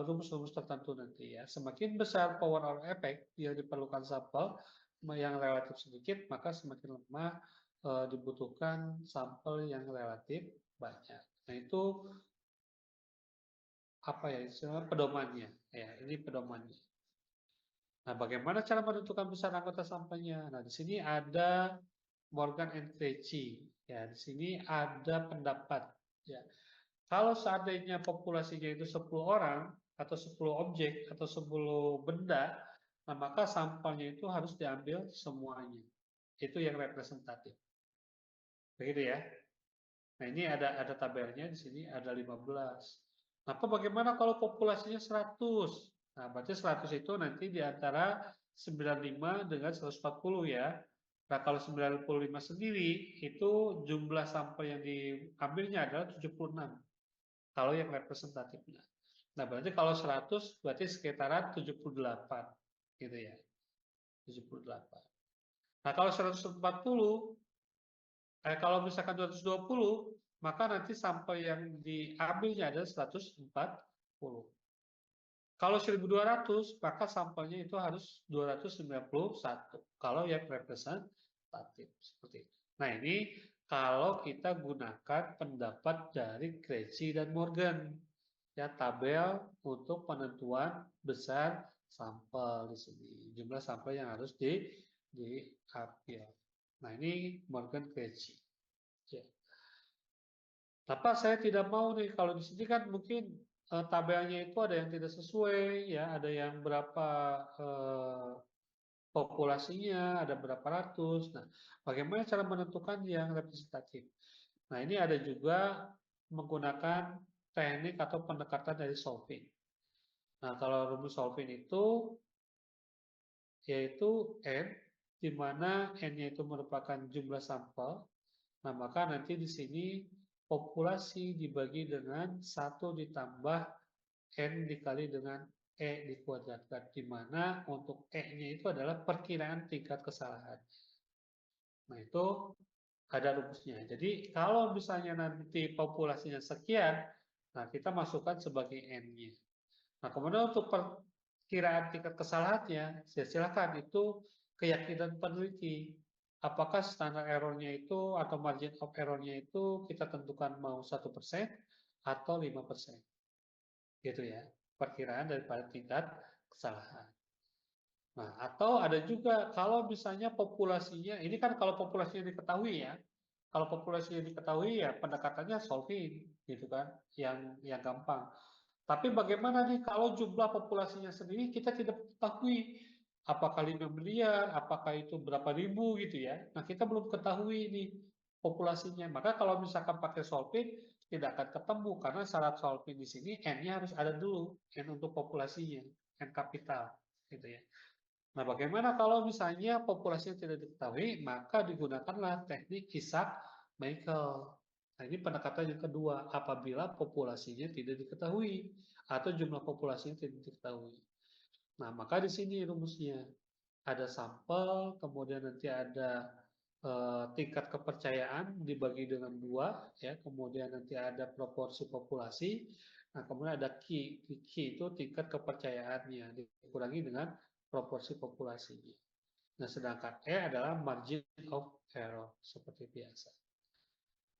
rumus-rumus tertentu nanti ya. Semakin besar power or effect yang diperlukan sampel yang relatif sedikit, maka semakin lemah dibutuhkan sampel yang relatif banyak. Nah, itu apa ya istilah pedomannya? Ya, ini pedomannya. Nah, bagaimana cara menentukan besar anggota sampelnya? Nah, di sini ada Morgan and Krejci. Ya, di sini ada pendapat. Ya, kalau seandainya populasinya itu 10 orang, atau 10 objek atau 10 benda, nah maka sampelnya itu harus diambil semuanya. Itu yang representatif. Begitu ya. Nah, ini ada tabelnya di sini ada 15. Maka bagaimana kalau populasinya 100? Nah, berarti 100 itu nanti di antara 95 dengan 140 ya. Nah, kalau 95 sendiri itu jumlah sampel yang diambilnya adalah 76. Kalau yang representatifnya. Nah, berarti kalau 100 berarti sekitaran 78 gitu ya. 78. Nah, kalau 140 kalau misalkan 220 maka nanti sampel yang diambilnya adalah 140. Kalau 1200 maka sampelnya itu harus 291. Kalau yang representatif seperti itu. Nah, ini kalau kita gunakan pendapat dari Krejci dan Morgan. Ya, tabel untuk penentuan besar sampel di sini. Jumlah sampel yang harus diambil. Nah, ini Morgan Krejci. Ya. Apa saya tidak mau nih kalau di sini kan mungkin tabelnya itu ada yang tidak sesuai ya, ada yang berapa populasinya, ada berapa ratus. Nah, bagaimana cara menentukan yang representatif? Nah, ini ada juga menggunakan teknik atau pendekatan dari solving. Nah, kalau rumus solving itu yaitu N, di mana N-nya itu merupakan jumlah sampel. Nah, maka nanti di sini populasi dibagi dengan 1 ditambah N dikali dengan E dikuadratkan, di mana untuk E-nya itu adalah perkiraan tingkat kesalahan. Nah, itu ada rumusnya. Jadi, kalau misalnya nanti populasinya sekian, nah kita masukkan sebagai N-nya. Nah, kemudian untuk perkiraan tingkat kesalahannya, silakan itu keyakinan peneliti. Apakah standar error-nya itu atau margin of error-nya itu kita tentukan mau 1% atau 5%. Gitu ya, perkiraan daripada tingkat kesalahan. Nah, atau ada juga kalau misalnya populasinya, ini kan kalau populasinya diketahui ya, kalau populasinya diketahui ya pendekatannya solving gitu kan, yang gampang. Tapi bagaimana nih kalau jumlah populasinya sendiri kita tidak ketahui apakah 5 miliar, apakah itu berapa ribu gitu ya. Nah, kita belum ketahui nih populasinya. Maka kalau misalkan pakai solving tidak akan ketemu karena syarat solving di sini N-nya harus ada dulu, N untuk populasinya, N kapital gitu ya. Nah, bagaimana kalau misalnya populasinya tidak diketahui, maka digunakanlah teknik Isaac-Michael. Nah, ini pendekatan yang kedua, apabila populasinya tidak diketahui atau jumlah populasinya tidak diketahui. Nah, maka di sini rumusnya ada sampel, kemudian nanti ada tingkat kepercayaan dibagi dengan 2, ya, kemudian nanti ada proporsi populasi, nah kemudian ada Q, Q itu tingkat kepercayaannya dikurangi dengan proporsi populasinya. Nah, sedangkan E adalah margin of error seperti biasa.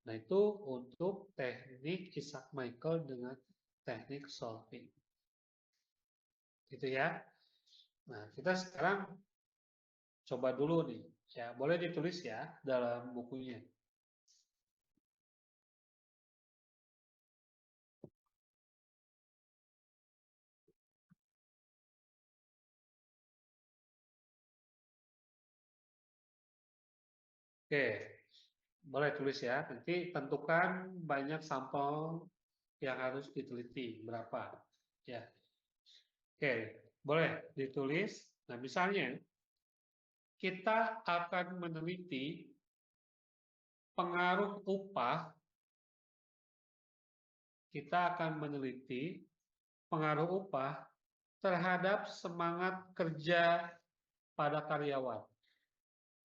Nah, itu untuk teknik Isaac-Michael dengan teknik solving. Gitu ya. Nah, kita sekarang coba dulu nih. Ya, boleh ditulis ya dalam bukunya. Oke, boleh tulis ya. Nanti tentukan banyak sampel yang harus diteliti berapa. Ya, oke, boleh ditulis. Nah, misalnya kita akan meneliti pengaruh upah. Kita akan meneliti pengaruh upah terhadap semangat kerja pada karyawan.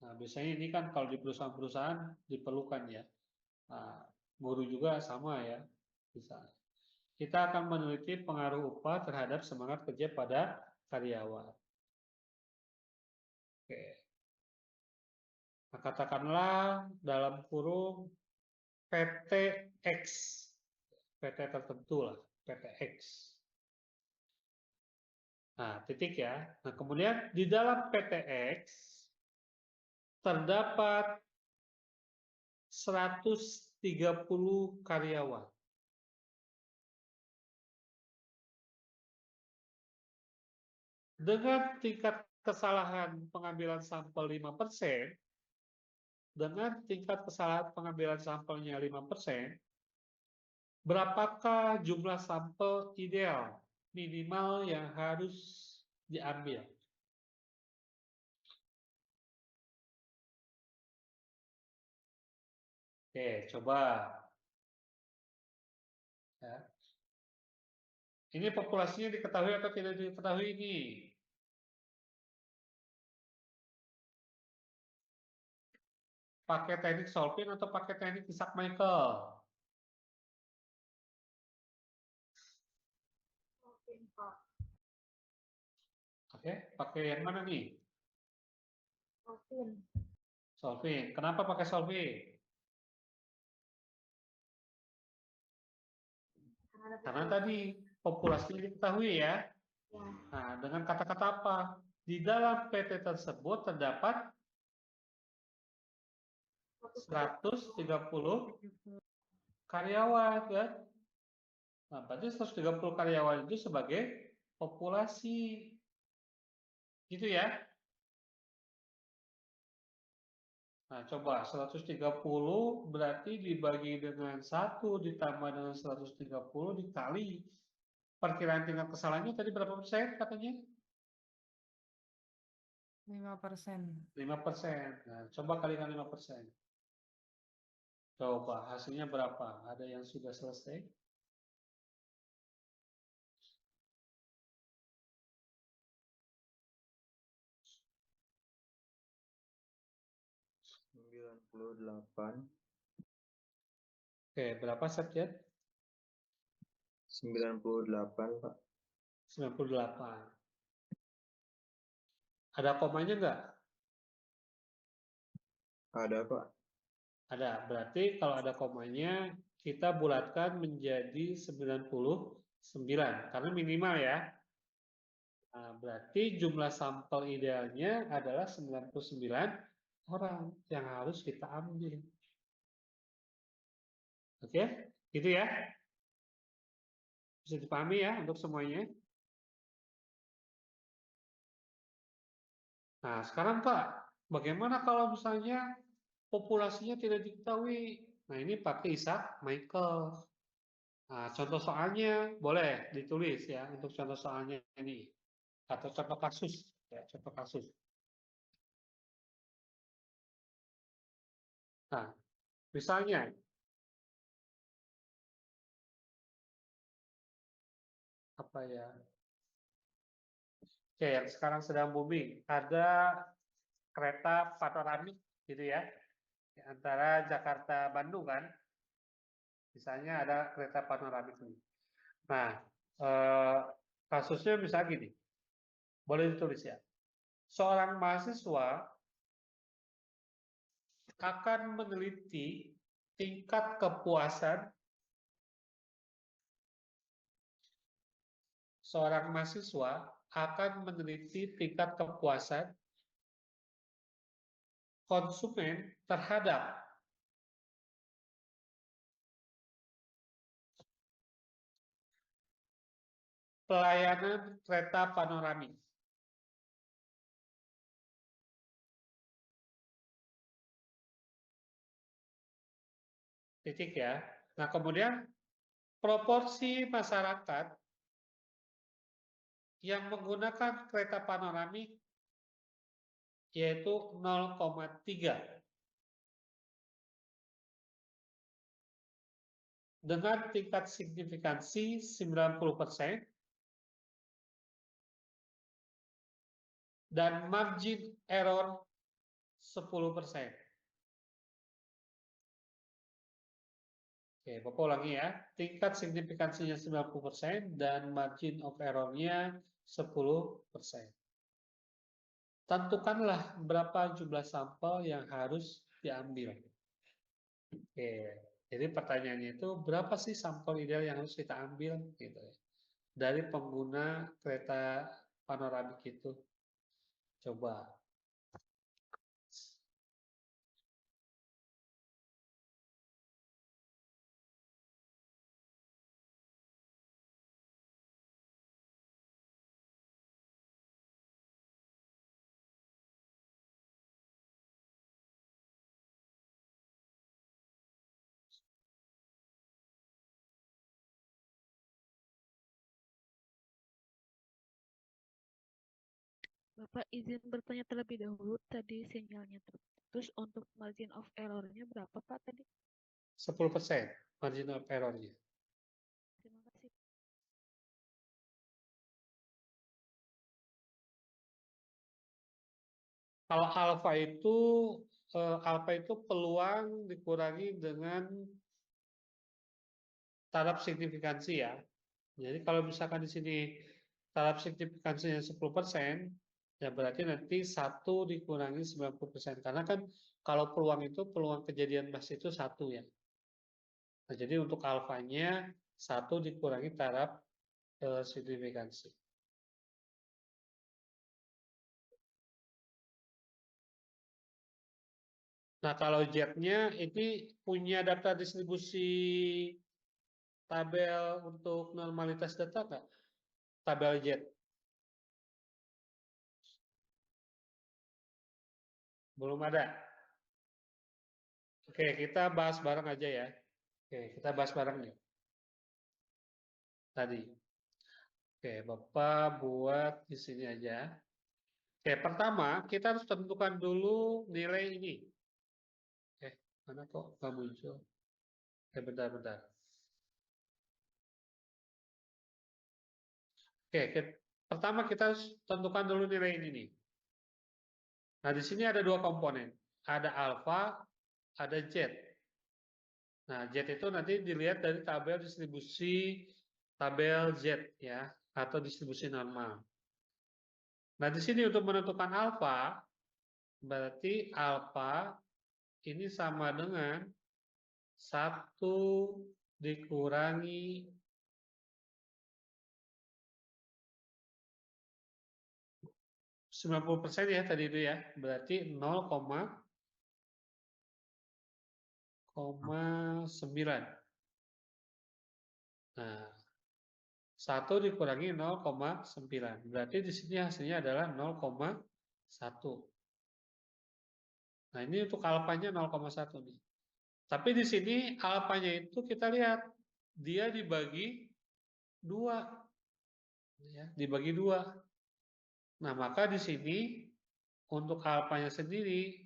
Nah, biasanya ini kan kalau di perusahaan-perusahaan diperlukan ya. Nah, guru juga sama ya, bisa. Kita akan meneliti pengaruh upah terhadap semangat kerja pada karyawan. Oke. Nah, katakanlah dalam kurung PTX, PT tertentu lah, PTX. Nah, titik ya. Nah, kemudian di dalam PTX terdapat 130 karyawan. Dengan tingkat kesalahan pengambilan sampel 5%, dengan tingkat kesalahan pengambilan sampelnya 5%, berapakah jumlah sampel ideal minimal yang harus diambil? Oke, coba. Ya. Ini populasinya diketahui atau tidak diketahui ini? Pakai teknik solving atau pakai teknik Isaac Michael? Mungkin Pak. Oke, pakai yang mana nih? Mungkin Solving. Kenapa pakai solving? Karena tadi populasinya diketahui ya. ya, Nah, dengan kata-kata apa? Di dalam PT tersebut terdapat 130 karyawan kan? Nah, berarti 130 karyawan itu sebagai populasi. Gitu ya. Nah, coba 130 berarti dibagi dengan 1 ditambah dengan 130 dikali perkiraan tingkat kesalahannya tadi berapa persen katanya? 5%. 5%. Nah, coba kalikan 5%. Coba hasilnya berapa? Ada yang sudah selesai? Oke, berapa Septian? 98, Pak. 98. Ada komanya enggak? Ada, Pak. Ada. Berarti kalau ada komanya, kita bulatkan menjadi 99. Karena minimal ya. Nah, berarti jumlah sampel idealnya adalah 99 orang yang harus kita ambil. Oke? Gitu ya. Bisa dipahami ya untuk semuanya. Nah, sekarang Pak, bagaimana kalau misalnya populasinya tidak diketahui? Nah, ini pakai Isaac Michael. Nah, contoh soalnya boleh ditulis ya untuk contoh soalnya ini atau contoh kasus ya, contoh kasus. Nah, misalnya apa ya? Oke, yang sekarang sedang booming ada kereta panoramik gitu ya, antara Jakarta Bandung kan. Misalnya ada kereta panoramik ini. Nah, kasusnya misalnya gini, boleh ditulis ya. Seorang mahasiswa akan meneliti tingkat kepuasan seorang mahasiswa akan meneliti tingkat kepuasan konsumen terhadap pelayanan kereta panoramik. Titik ya. Nah, kemudian proporsi masyarakat yang menggunakan kereta panoramik yaitu 0,3 dengan tingkat signifikansi 90% dan margin error 10%. Oke, Bapak ulangi ya. Tingkat signifikansinya 90% dan margin of error-nya 10%. Tentukanlah berapa jumlah sampel yang harus diambil. Oke, jadi pertanyaannya itu berapa sih sampel ideal yang harus kita ambil gitu ya. Dari pengguna kereta panoramik itu. Coba Bapak izin bertanya terlebih dahulu, tadi sinyalnya terputus. Untuk margin of error-nya berapa Pak tadi? 10% margin of error-nya. Terima kasih. Kalau alfa itu peluang dikurangi dengan taraf signifikansi ya. Jadi kalau misalkan di sini taraf signifikansinya 10%, ya berarti nanti 1 dikurangi 90%. Karena kan kalau peluang itu, peluang kejadian emas itu 1 ya. Nah, jadi untuk alfanya 1 dikurangi taraf signifikansi. Nah, kalau Z-nya ini punya daftar distribusi tabel untuk normalitas data nggak? Tabel Z. Belum ada. Oke, kita bahas bareng aja ya. Oke, kita bahas bareng nih. Tadi. Oke, Bapak buat di sini aja. Oke, pertama kita harus tentukan dulu nilai ini. Mana kok nggak muncul? Bentar. Oke, pertama kita harus tentukan dulu nilai ini nih. Nah, di sini ada 2 komponen. Ada alfa, ada Z. Nah, Z itu nanti dilihat dari tabel distribusi tabel Z ya, atau distribusi normal. Nah, di sini untuk menentukan alfa, berarti alfa ini sama dengan 1 dikurangi 90% ya tadi itu ya, berarti 0,9. Nah, 1 dikurangi 0,9. Berarti di sini hasilnya adalah 0,1. Nah, ini untuk alfanya 0,1 nih. Tapi di sini alfanya itu kita lihat dia dibagi 2. Ya, dibagi 2. Nah, maka di sini untuk alfanya sendiri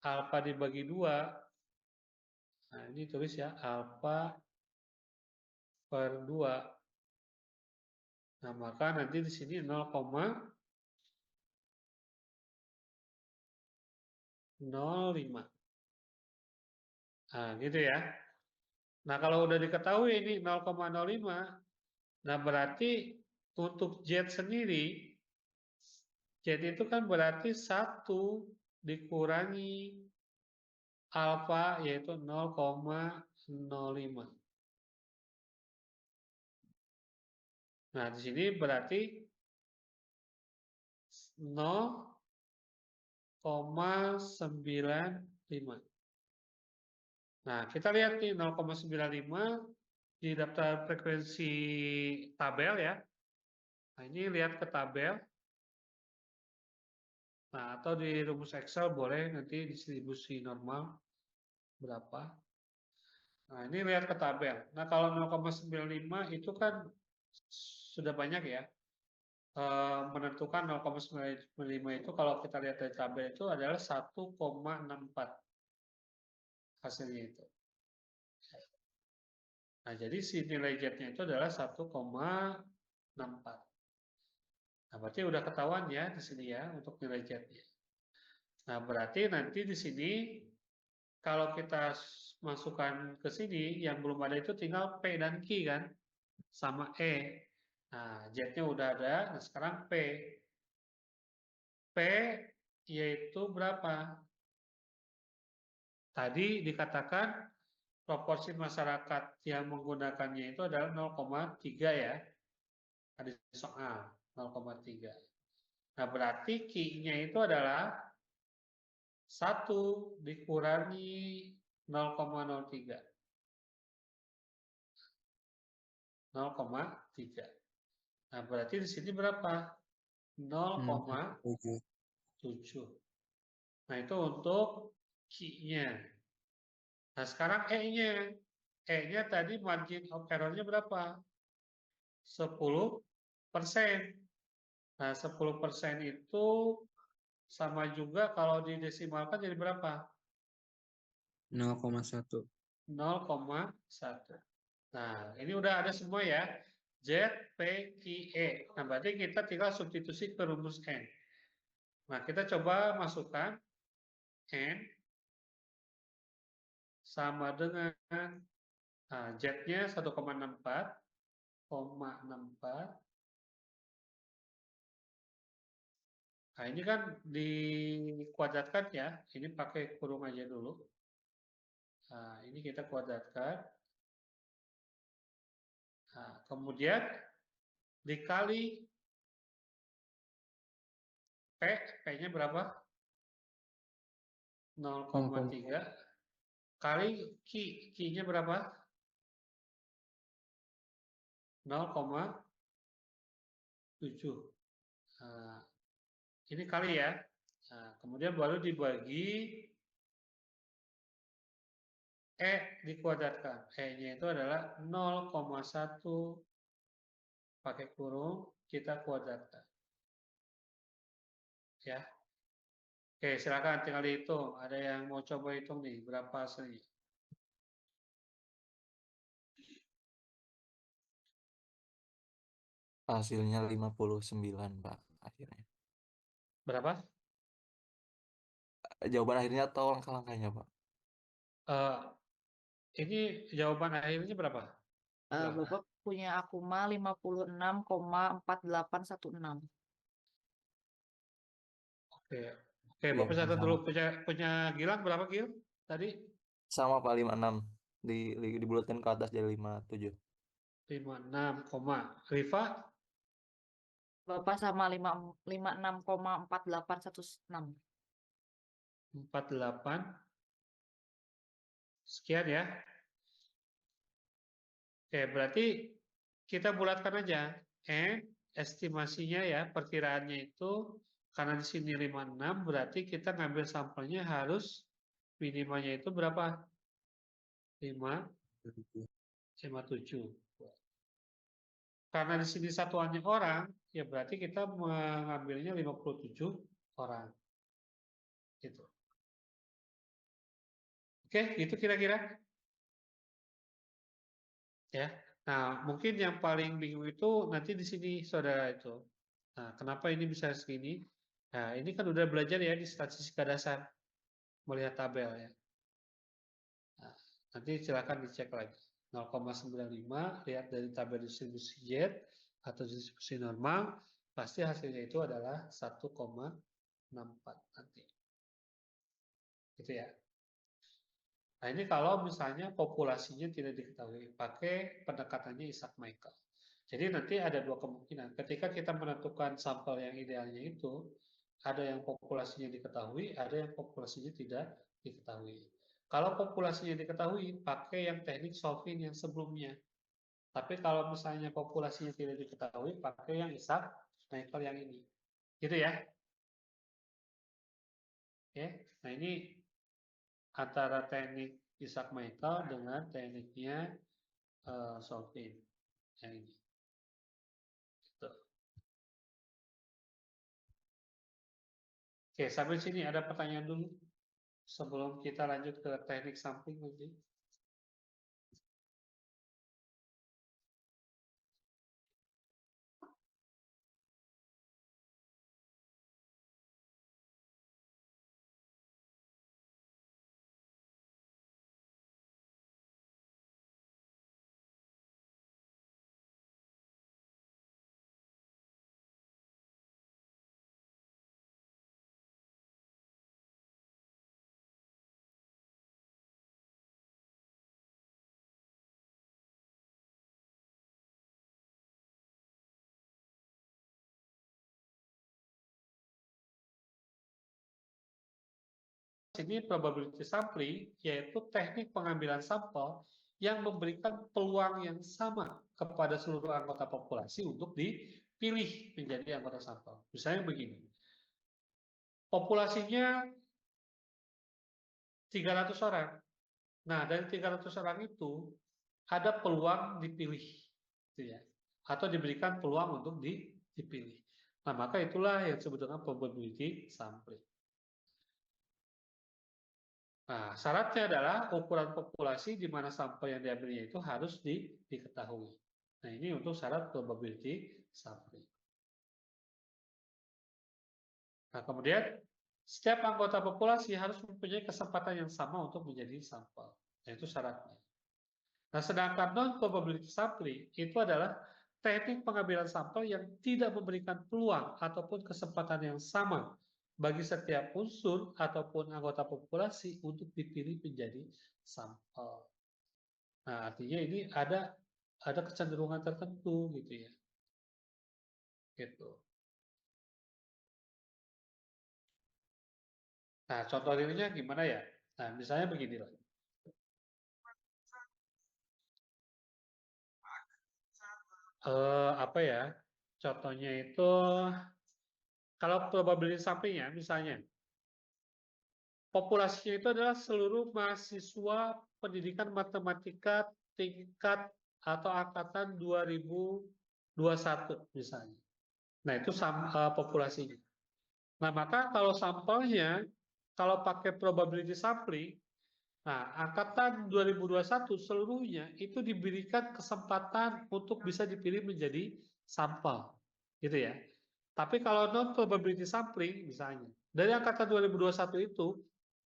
alfa dibagi 2. Nah, ini tulis ya alfa per 2. Nah, maka nanti di sini 0,05. Nah, gitu ya. Nah, kalau udah diketahui ini 0,05, nah berarti untuk Z sendiri, Z itu kan berarti 1 dikurangi alfa yaitu 0,05. Nah, di sini berarti 0,95. Nah, kita lihat nih 0,95 di daftar frekuensi tabel ya. Nah, ini lihat ke tabel. Nah, atau di rumus Excel boleh nanti distribusi normal berapa. Nah, ini lihat ke tabel. Nah, kalau 0,95 itu kan sudah banyak ya. Menentukan 0,95 itu kalau kita lihat dari tabel itu adalah 1,64 hasilnya itu. Nah, jadi si nilai Z-nya itu adalah 1,64. Nah, berarti udah ketahuan ya di sini ya untuk nilai Z-nya. Nah, berarti nanti di sini kalau kita masukkan ke sini yang belum ada itu tinggal P dan Q kan sama E. Nah, Z-nya udah ada, nah sekarang P. P yaitu berapa? Tadi dikatakan proporsi masyarakat yang menggunakannya itu adalah 0,3 ya. Ada soal 0,3. Nah, berarti Q-nya itu adalah 1 dikurangi 0,03. 0,3. Nah, berarti di sini berapa? 0,7. Nah, itu untuk Q-nya. Nah, sekarang E-nya. E-nya tadi margin of error-nya berapa? 10%. Nah, 10% itu sama juga kalau didesimalkan jadi berapa? 0,1. 0,1. Nah, ini udah ada semua ya. Z, P, Q, E. Nah, berarti kita tinggal substitusi ke rumus N. Nah, kita coba masukkan N sama dengan Z-nya 1,64. Nah, ini kan dikuadratkan ya. Ini pakai kurung aja dulu. Nah, ini kita kuadratkan. Nah, kemudian dikali P, P-nya berapa? 0,3 kali Q, Q-nya berapa? 0,7. Nah, ini kali ya. Nah, kemudian baru dibagi E dikuadratkan. E-nya itu adalah 0,1 pakai kurung, kita kuadratkan. Ya. Oke, silakan tinggal dihitung. Ada yang mau coba hitung nih, berapa hasilnya? Hasilnya 59, Pak, akhirnya. Berapa? Jawaban akhirnya atau langkah-langkahnya, Pak? Eh, ini jawaban akhirnya berapa? Silakan. Bapak punya aku mah 56,4816. Oke, oke, Iya, Bapak catat dulu. sama. Punya Gilang berapa Gil? Tadi Sama, Pak, 56. Dibulatkan ke atas jadi 57. 56, Rifa Bapak sama 56,4816. 48. Sekian ya. Oke, berarti kita bulatkan aja. Estimasinya ya, perkiraannya itu karena di sini 56, berarti kita ngambil sampelnya harus minimalnya itu berapa? 57. Karena di sini satuannya orang, ya berarti kita mengambilnya 57 orang. Gitu. Oke, itu kira-kira. Ya. Nah, mungkin yang paling bingung itu nanti di sini saudara itu. Nah, kenapa ini bisa segini? Nah, ini kan udah belajar ya di statistika dasar melihat tabel ya. Nah, nanti silakan dicek lagi. 0,95 lihat dari tabel distribusi Z atau distribusi normal, pasti hasilnya itu adalah 1,64 nanti. Gitu ya. Nah, ini kalau misalnya populasinya tidak diketahui, pakai pendekatannya Ishak-Michael. Jadi nanti ada dua kemungkinan. Ketika kita menentukan sampel yang idealnya itu, ada yang populasinya diketahui, ada yang populasinya tidak diketahui. Kalau populasinya diketahui, pakai yang teknik Solvin yang sebelumnya. Tapi kalau misalnya populasinya tidak diketahui, pakai yang Ishak-Michael yang ini. Gitu ya. Oke. Nah, ini antara teknik Ishak-Michael dengan tekniknya Solvin yang ini. Gitu. Oke, sampai sini ada pertanyaan dulu sebelum kita lanjut ke teknik sampling nanti. Ini probability sampling, yaitu teknik pengambilan sampel yang memberikan peluang yang sama kepada seluruh anggota populasi untuk dipilih menjadi anggota sampel. Misalnya begini, populasinya 300 orang. Nah, dari 300 orang itu ada peluang dipilih, gitu ya, atau diberikan peluang untuk dipilih. Nah, maka itulah yang disebut dengan probability sampling. Nah, syaratnya adalah ukuran populasi di mana sampel yang diambilnya itu harus diketahui. Nah, ini untuk syarat probability sampling. Nah, kemudian setiap anggota populasi harus mempunyai kesempatan yang sama untuk menjadi sampel. Nah, itu syaratnya. Nah, sedangkan non-probability sampling itu adalah teknik pengambilan sampel yang tidak memberikan peluang ataupun kesempatan yang sama bagi setiap unsur ataupun anggota populasi untuk dipilih menjadi sampel. Nah, artinya ini ada kecenderungan tertentu gitu ya. Gitu. Nah, contoh realnya gimana ya? Nah, misalnya begini loh. Apa ya? Contohnya itu kalau probability sampling ya, misalnya populasinya itu adalah seluruh mahasiswa pendidikan matematika tingkat atau angkatan 2021 misalnya. Nah, itu populasinya. Nah, maka kalau sampelnya, kalau pakai probability sampling, nah, angkatan 2021 seluruhnya itu diberikan kesempatan untuk bisa dipilih menjadi sampel. Gitu ya. Tapi kalau non-probability sampling, misalnya, dari angkatan 2021 itu,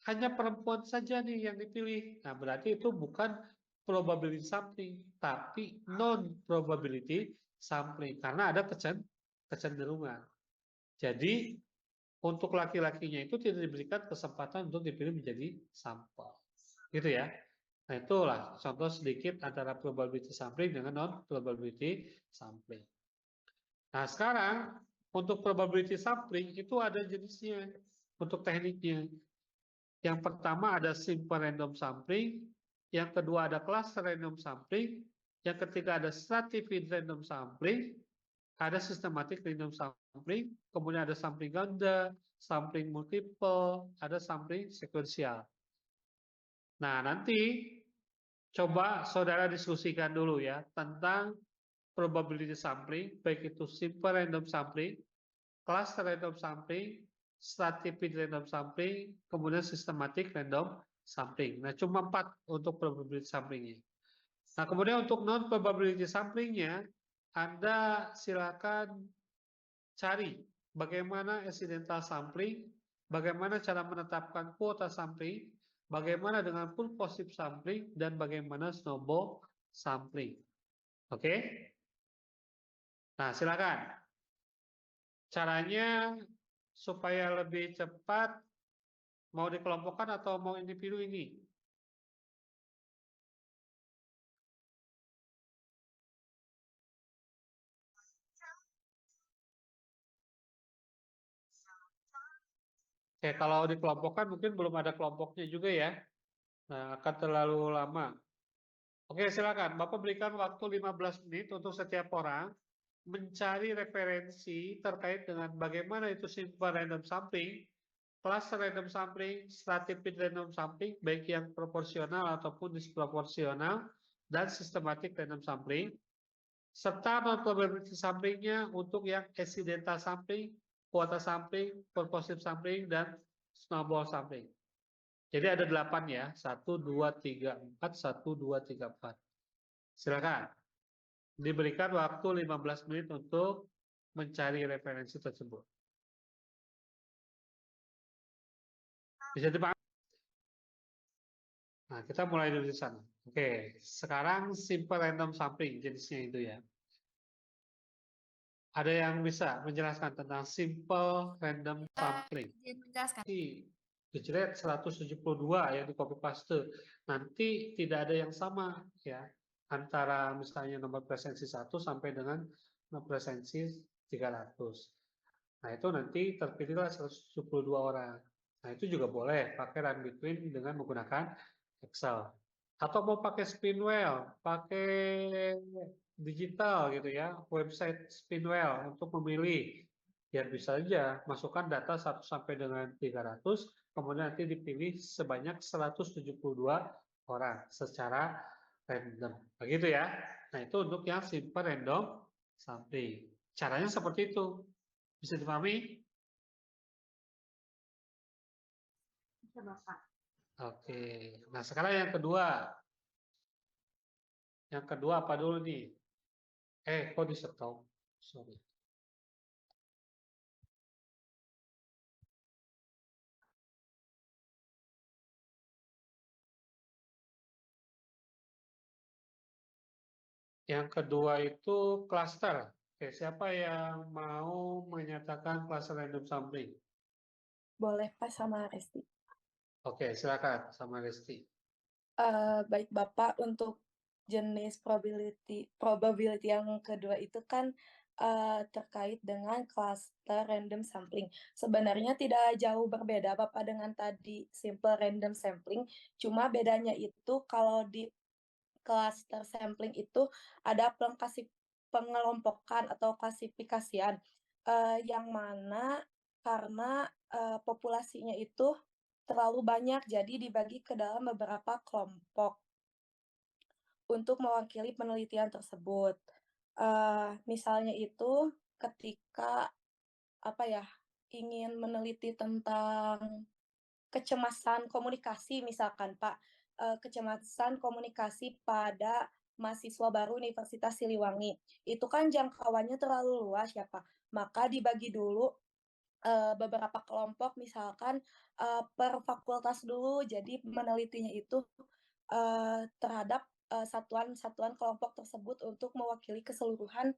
hanya perempuan saja nih yang dipilih. Nah, berarti itu bukan probability sampling, tapi non-probability sampling. Karena ada kecenderungan. Jadi, untuk laki-lakinya itu tidak diberikan kesempatan untuk dipilih menjadi sampel. Gitu ya. Nah, itulah contoh sedikit antara probability sampling dengan non-probability sampling. Nah, sekarang untuk probability sampling itu ada jenisnya untuk tekniknya. Yang pertama ada simple random sampling, yang kedua ada cluster random sampling, yang ketiga ada stratified random sampling, ada systematic random sampling, kemudian ada sampling ganda, sampling multiple, ada sampling sekuensial. Nah, nanti coba saudara diskusikan dulu ya tentang probability sampling, baik itu simple random sampling, cluster random sampling, stratified random sampling, kemudian systematic random sampling. Nah, cuma 4 untuk probability samplingnya. Nah, kemudian untuk non-probability samplingnya, Anda silakan cari bagaimana accidental sampling, bagaimana cara menetapkan kuota sampling, bagaimana dengan full positive sampling, dan bagaimana snowball sampling. Oke? Nah, silakan. Caranya supaya lebih cepat, mau dikelompokkan atau mau individu ini? Oke, kalau dikelompokkan mungkin belum ada kelompoknya juga ya. Nah, akan terlalu lama. Oke, silakan. Bapak berikan waktu 15 menit untuk setiap orang mencari referensi terkait dengan bagaimana itu simple random sampling, cluster random sampling, stratified random sampling, baik yang proporsional ataupun disproporsional, dan systematic random sampling, serta non-probability samplingnya untuk yang accidental sampling, kuota sampling, purposive sampling, dan snowball sampling. Jadi ada 8 ya, 1, 2, 3, 4, 1, 2, 3, 4. Silakan. Diberikan waktu 15 menit untuk mencari referensi tersebut. Bisa dipahami? Nah, kita mulai dari sana. Oke, sekarang simple random sampling jenisnya itu ya. Ada yang bisa menjelaskan tentang simple random sampling? Menjelaskan. Gejret 172 yang di copy paste. Nanti tidak ada yang sama ya antara misalnya nomor presensi 1 sampai dengan nomor presensi 300. Nah, itu nanti terpilihlah 172 orang. Nah, itu juga boleh pakai run between dengan menggunakan Excel. Atau mau pakai Spinwheel, pakai digital gitu ya, website Spinwheel untuk memilih. Ya bisa saja masukkan data 1 sampai dengan 300, kemudian nanti dipilih sebanyak 172 orang secara random. Begitu ya. Nah, itu untuk yang simple random sampling. Caranya seperti itu. Bisa dipahami? Bisa Bapak. Oke. Nah, sekarang yang kedua. Yang kedua apa dulu nih? Kok di stop? Sorry. Yang kedua itu cluster. Oke, siapa yang mau menyatakan cluster random sampling? Boleh Pak sama Resti. Oke, silakan sama Resti. Baik Bapak, untuk jenis probability yang kedua itu kan terkait dengan cluster random sampling. Sebenarnya tidak jauh berbeda Bapak dengan tadi simple random sampling, cuma bedanya itu kalau di cluster sampling itu ada pengelompokan atau klasifikasian yang mana karena populasinya itu terlalu banyak, jadi dibagi ke dalam beberapa kelompok untuk mewakili penelitian tersebut. Misalnya itu ketika ingin meneliti tentang kecemasan komunikasi misalkan Pak, kecemasan komunikasi pada mahasiswa baru Universitas Siliwangi. Itu kan jangkauannya terlalu luas ya Pak. Maka dibagi dulu beberapa kelompok misalkan per fakultas dulu. Jadi menelitinya itu terhadap satuan-satuan kelompok tersebut untuk mewakili keseluruhan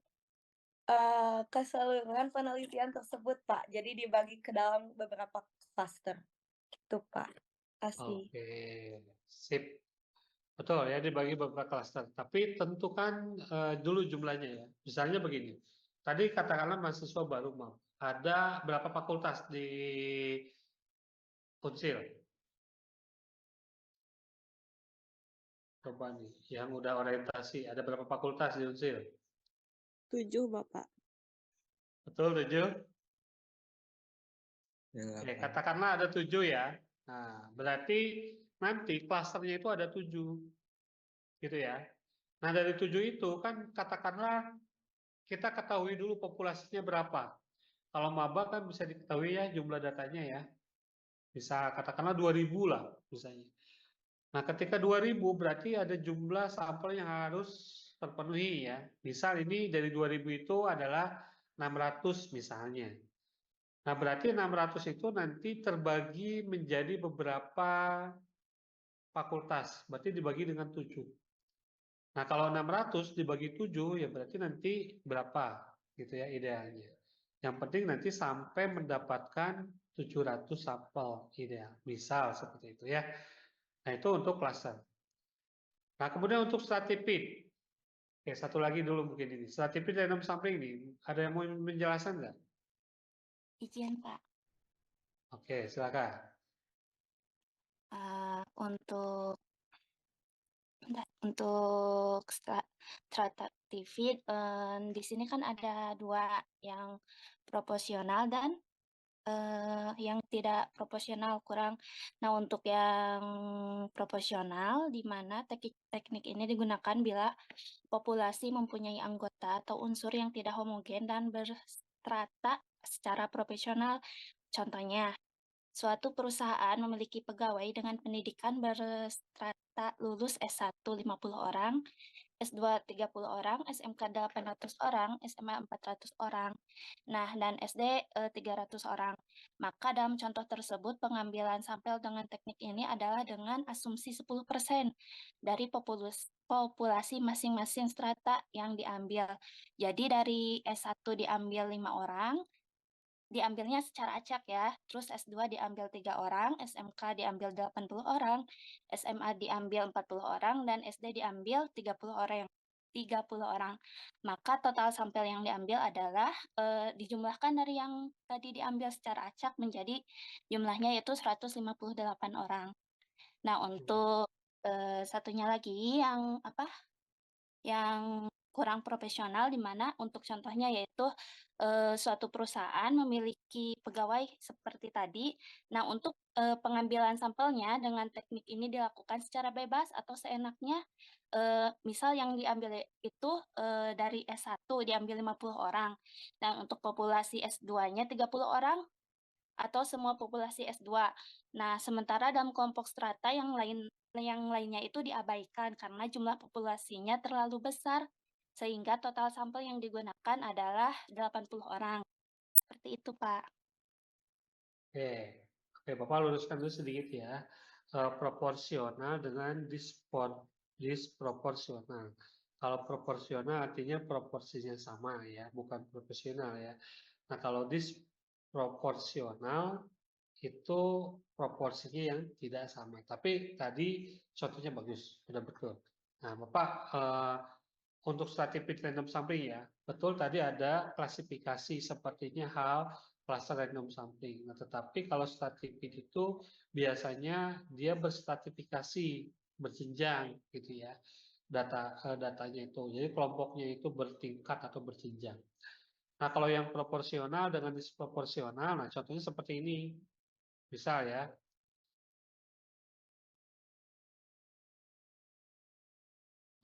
penelitian tersebut Pak. Jadi dibagi ke dalam beberapa cluster. Gitu Pak. Kasih. Oke, sip. Betul ya, dibagi beberapa klaster. Tapi tentukan dulu jumlahnya ya. Misalnya begini, tadi katakanlah mahasiswa baru mau. Ada berapa fakultas di Unsil? Coba nih, yang udah orientasi, ada berapa fakultas di Unsil? 7 Bapak. Betul, 7? Oke, 8. katakanlah ada 7 ya. Nah, berarti nanti klasternya itu ada 7. Gitu ya. Nah, dari 7 itu kan katakanlah kita ketahui dulu populasinya berapa. Kalau maba kan bisa diketahui ya jumlah datanya ya. Bisa katakanlah 2000 lah misalnya. Nah, ketika 2000 berarti ada jumlah sampel yang harus terpenuhi ya. Misal ini dari 2000 itu adalah 600 misalnya. Nah, berarti 600 itu nanti terbagi menjadi beberapa fakultas. Berarti dibagi dengan 7. Nah, kalau 600 dibagi 7 ya berarti nanti berapa gitu ya idealnya. Yang penting nanti sampai mendapatkan 700 sampel ideal. Misal seperti itu ya. Nah, itu untuk cluster. Nah, kemudian untuk stratified. Oke, satu lagi dulu mungkin ini. Stratified random sampling ini, ada yang mau menjelaskan nggak? Izin Pak, Oke, silakan. untuk stratified di sini kan ada 2 yang proporsional dan yang tidak proporsional kurang. Nah, untuk yang proporsional di mana teknik ini digunakan bila populasi mempunyai anggota atau unsur yang tidak homogen dan berstrata secara proporsional. Contohnya, suatu perusahaan memiliki pegawai dengan pendidikan berstrata lulus S1 50 orang, S2 30 orang, SMK 800 orang, SMA 400 orang, nah dan SD 300 orang. Maka dalam contoh tersebut pengambilan sampel dengan teknik ini adalah dengan asumsi 10% dari populasi masing-masing strata yang diambil. Jadi dari S1 diambil 5 orang, diambilnya secara acak ya. Terus S2 diambil 3 orang, SMK diambil 80 orang, SMA diambil 40 orang, dan SD diambil 30 orang. 30 orang. Maka total sampel yang diambil adalah dijumlahkan dari yang tadi diambil secara acak menjadi jumlahnya yaitu 158 orang. Nah, untuk satunya lagi yang apa? Yang kurang profesional, di mana untuk contohnya yaitu suatu perusahaan memiliki pegawai seperti tadi. Nah, untuk pengambilan sampelnya dengan teknik ini dilakukan secara bebas atau seenaknya. Misal yang diambil itu dari S1 diambil 50 orang, dan untuk populasi S2-nya 30 orang, atau semua populasi S2. Nah, sementara dalam kelompok strata yang lainnya itu diabaikan karena jumlah populasinya terlalu besar, sehingga total sampel yang digunakan adalah 80 orang. Seperti itu, Pak. Oke, Bapak luruskan dulu sedikit ya. Proporsional dengan disproporsional. Kalau proporsional artinya proporsinya sama ya, bukan proporsional ya. Nah, kalau disproporsional itu proporsinya yang tidak sama. Tapi tadi contohnya bagus, sudah betul. Nah, Bapak untuk stratified random sampling ya, betul tadi ada klasifikasi sepertinya hal cluster random sampling. Nah, tetapi kalau stratified itu biasanya dia berstratifikasi, berjenjang gitu ya, datanya itu. Jadi kelompoknya itu bertingkat atau berjenjang. Nah, kalau yang proporsional dengan disproporsional, nah contohnya seperti ini. Misal ya,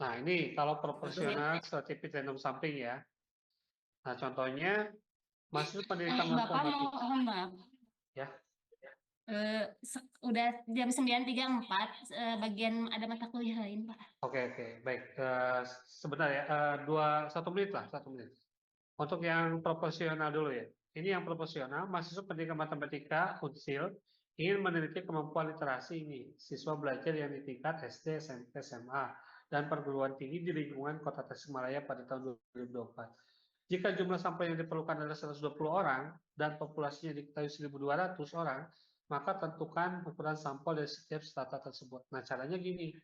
nah ini kalau proporsional stratified random sampling ya. Nah, contohnya mahasiswa pendidikan Bapak matematika. mohon maaf. Ya. Udah jam 9.34, bagian ada mata kuliah lain, Pak. Oke, baik. Sebentar ya, 1 menit lah, 1 menit. Untuk yang proporsional dulu ya. Ini yang proporsional, mahasiswa pendidikan matematika Unsil ingin meneliti kemampuan literasi ini. Siswa belajar yang di tingkat SD, SMP, SMA, dan perguruan tinggi di lingkungan Kota Tasikmalaya pada tahun 2024. Jika jumlah sampel yang diperlukan adalah 120 orang dan populasinya diketahui 1.200 orang, maka tentukan ukuran sampel dari setiap strata tersebut. Nah, caranya gini.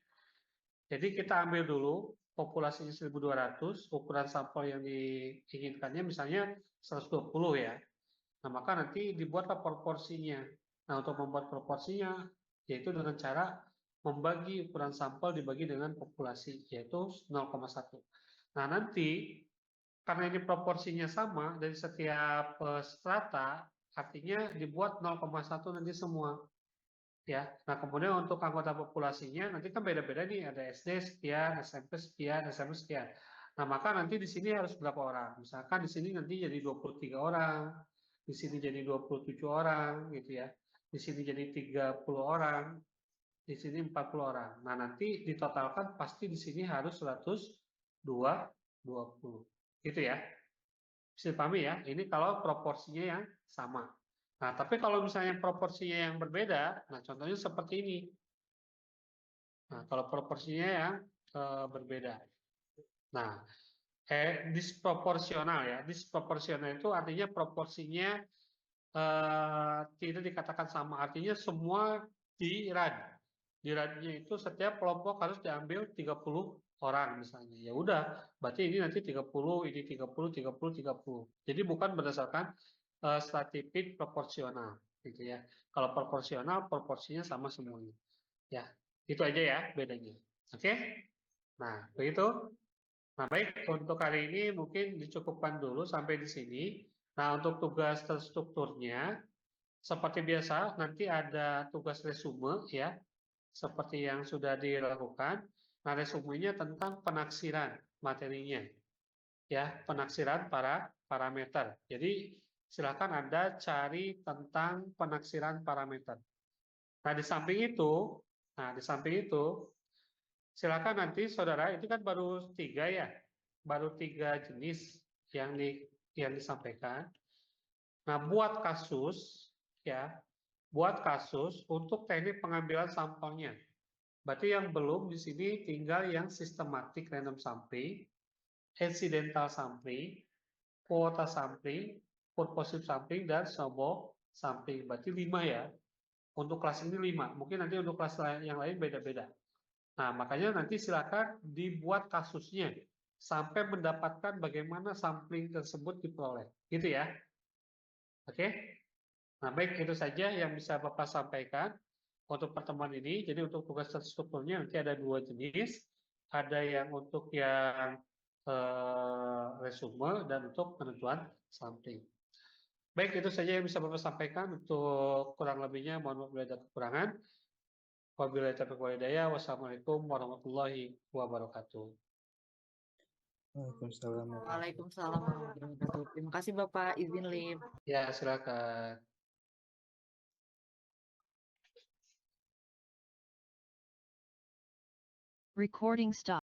Jadi kita ambil dulu populasinya 1.200, ukuran sampel yang diinginkannya misalnya 120 ya. Nah, maka nanti dibuatlah proporsinya. Nah, untuk membuat proporsinya, yaitu dengan cara membagi ukuran sampel dibagi dengan populasi, yaitu 0,1. Nah, nanti karena ini proporsinya sama dari setiap strata, artinya dibuat 0,1 nanti semua. Ya, nah kemudian untuk anggota populasinya nanti kan beda-beda nih, ada SD sekian, SMP sekian, SMP sekian. Nah, maka nanti di sini harus berapa orang? Misalkan di sini nanti jadi 23 orang, di sini jadi 27 orang gitu ya. Di sini jadi 30 orang, di sini 40 orang. Nah, nanti ditotalkan pasti di sini harus 120. Gitu ya. Bisa dipahami ya, ini kalau proporsinya yang sama. Nah, tapi kalau misalnya proporsinya yang berbeda, nah contohnya seperti ini. Nah, kalau proporsinya yang berbeda. Nah, disproporsional ya. Disproporsional itu artinya proporsinya tidak dikatakan sama. Artinya semua dirad. Diradnya itu setiap kelompok harus diambil 30 orang misalnya. Ya udah, berarti ini nanti 30, ini 30, 30, 30. Jadi bukan berdasarkan stratified proporsional gitu ya. Kalau proporsional proporsinya sama semuanya. Ya, itu aja ya bedanya. Oke? Nah, begitu. Nah, baik, untuk hari ini mungkin dicukupkan dulu sampai di sini. Nah, untuk tugas terstrukturnya seperti biasa nanti ada tugas resume ya. Seperti yang sudah dilakukan. Nah, resumenya tentang penaksiran materinya. Ya, penaksiran parameter. Jadi, silakan Anda cari tentang penaksiran parameter. Nah, di samping itu, silakan nanti saudara, itu kan baru 3 ya, baru 3 jenis yang disampaikan. Nah, buat kasus untuk teknik pengambilan sampelnya. Berarti yang belum di sini tinggal yang systematic random sampling, incidental sampling, quota sampling, purposive sampling, dan snowball sampling. Berarti 5 ya. Untuk kelas ini 5. Mungkin nanti untuk kelas yang lain beda-beda. Nah, makanya nanti silakan dibuat kasusnya sampai mendapatkan bagaimana sampling tersebut diperoleh. Gitu ya. Oke? Nah, baik, itu saja yang bisa Bapak sampaikan untuk pertemuan ini. Jadi untuk tugas terstrukturnya nanti ada 2 jenis. Ada yang untuk yang resume dan untuk penentuan sampling. Baik, itu saja yang bisa Bapak sampaikan. Untuk kurang lebihnya mohon maaf bila ada kekurangan. Wabillahi taufiq wal hidayah. Wassalamualaikum warahmatullahi wabarakatuh. Waalaikumsalam. Waalaikumsalam warahmatullahi wabarakatuh. Terima kasih Bapak, izin live. Ya, silakan. Recording stop.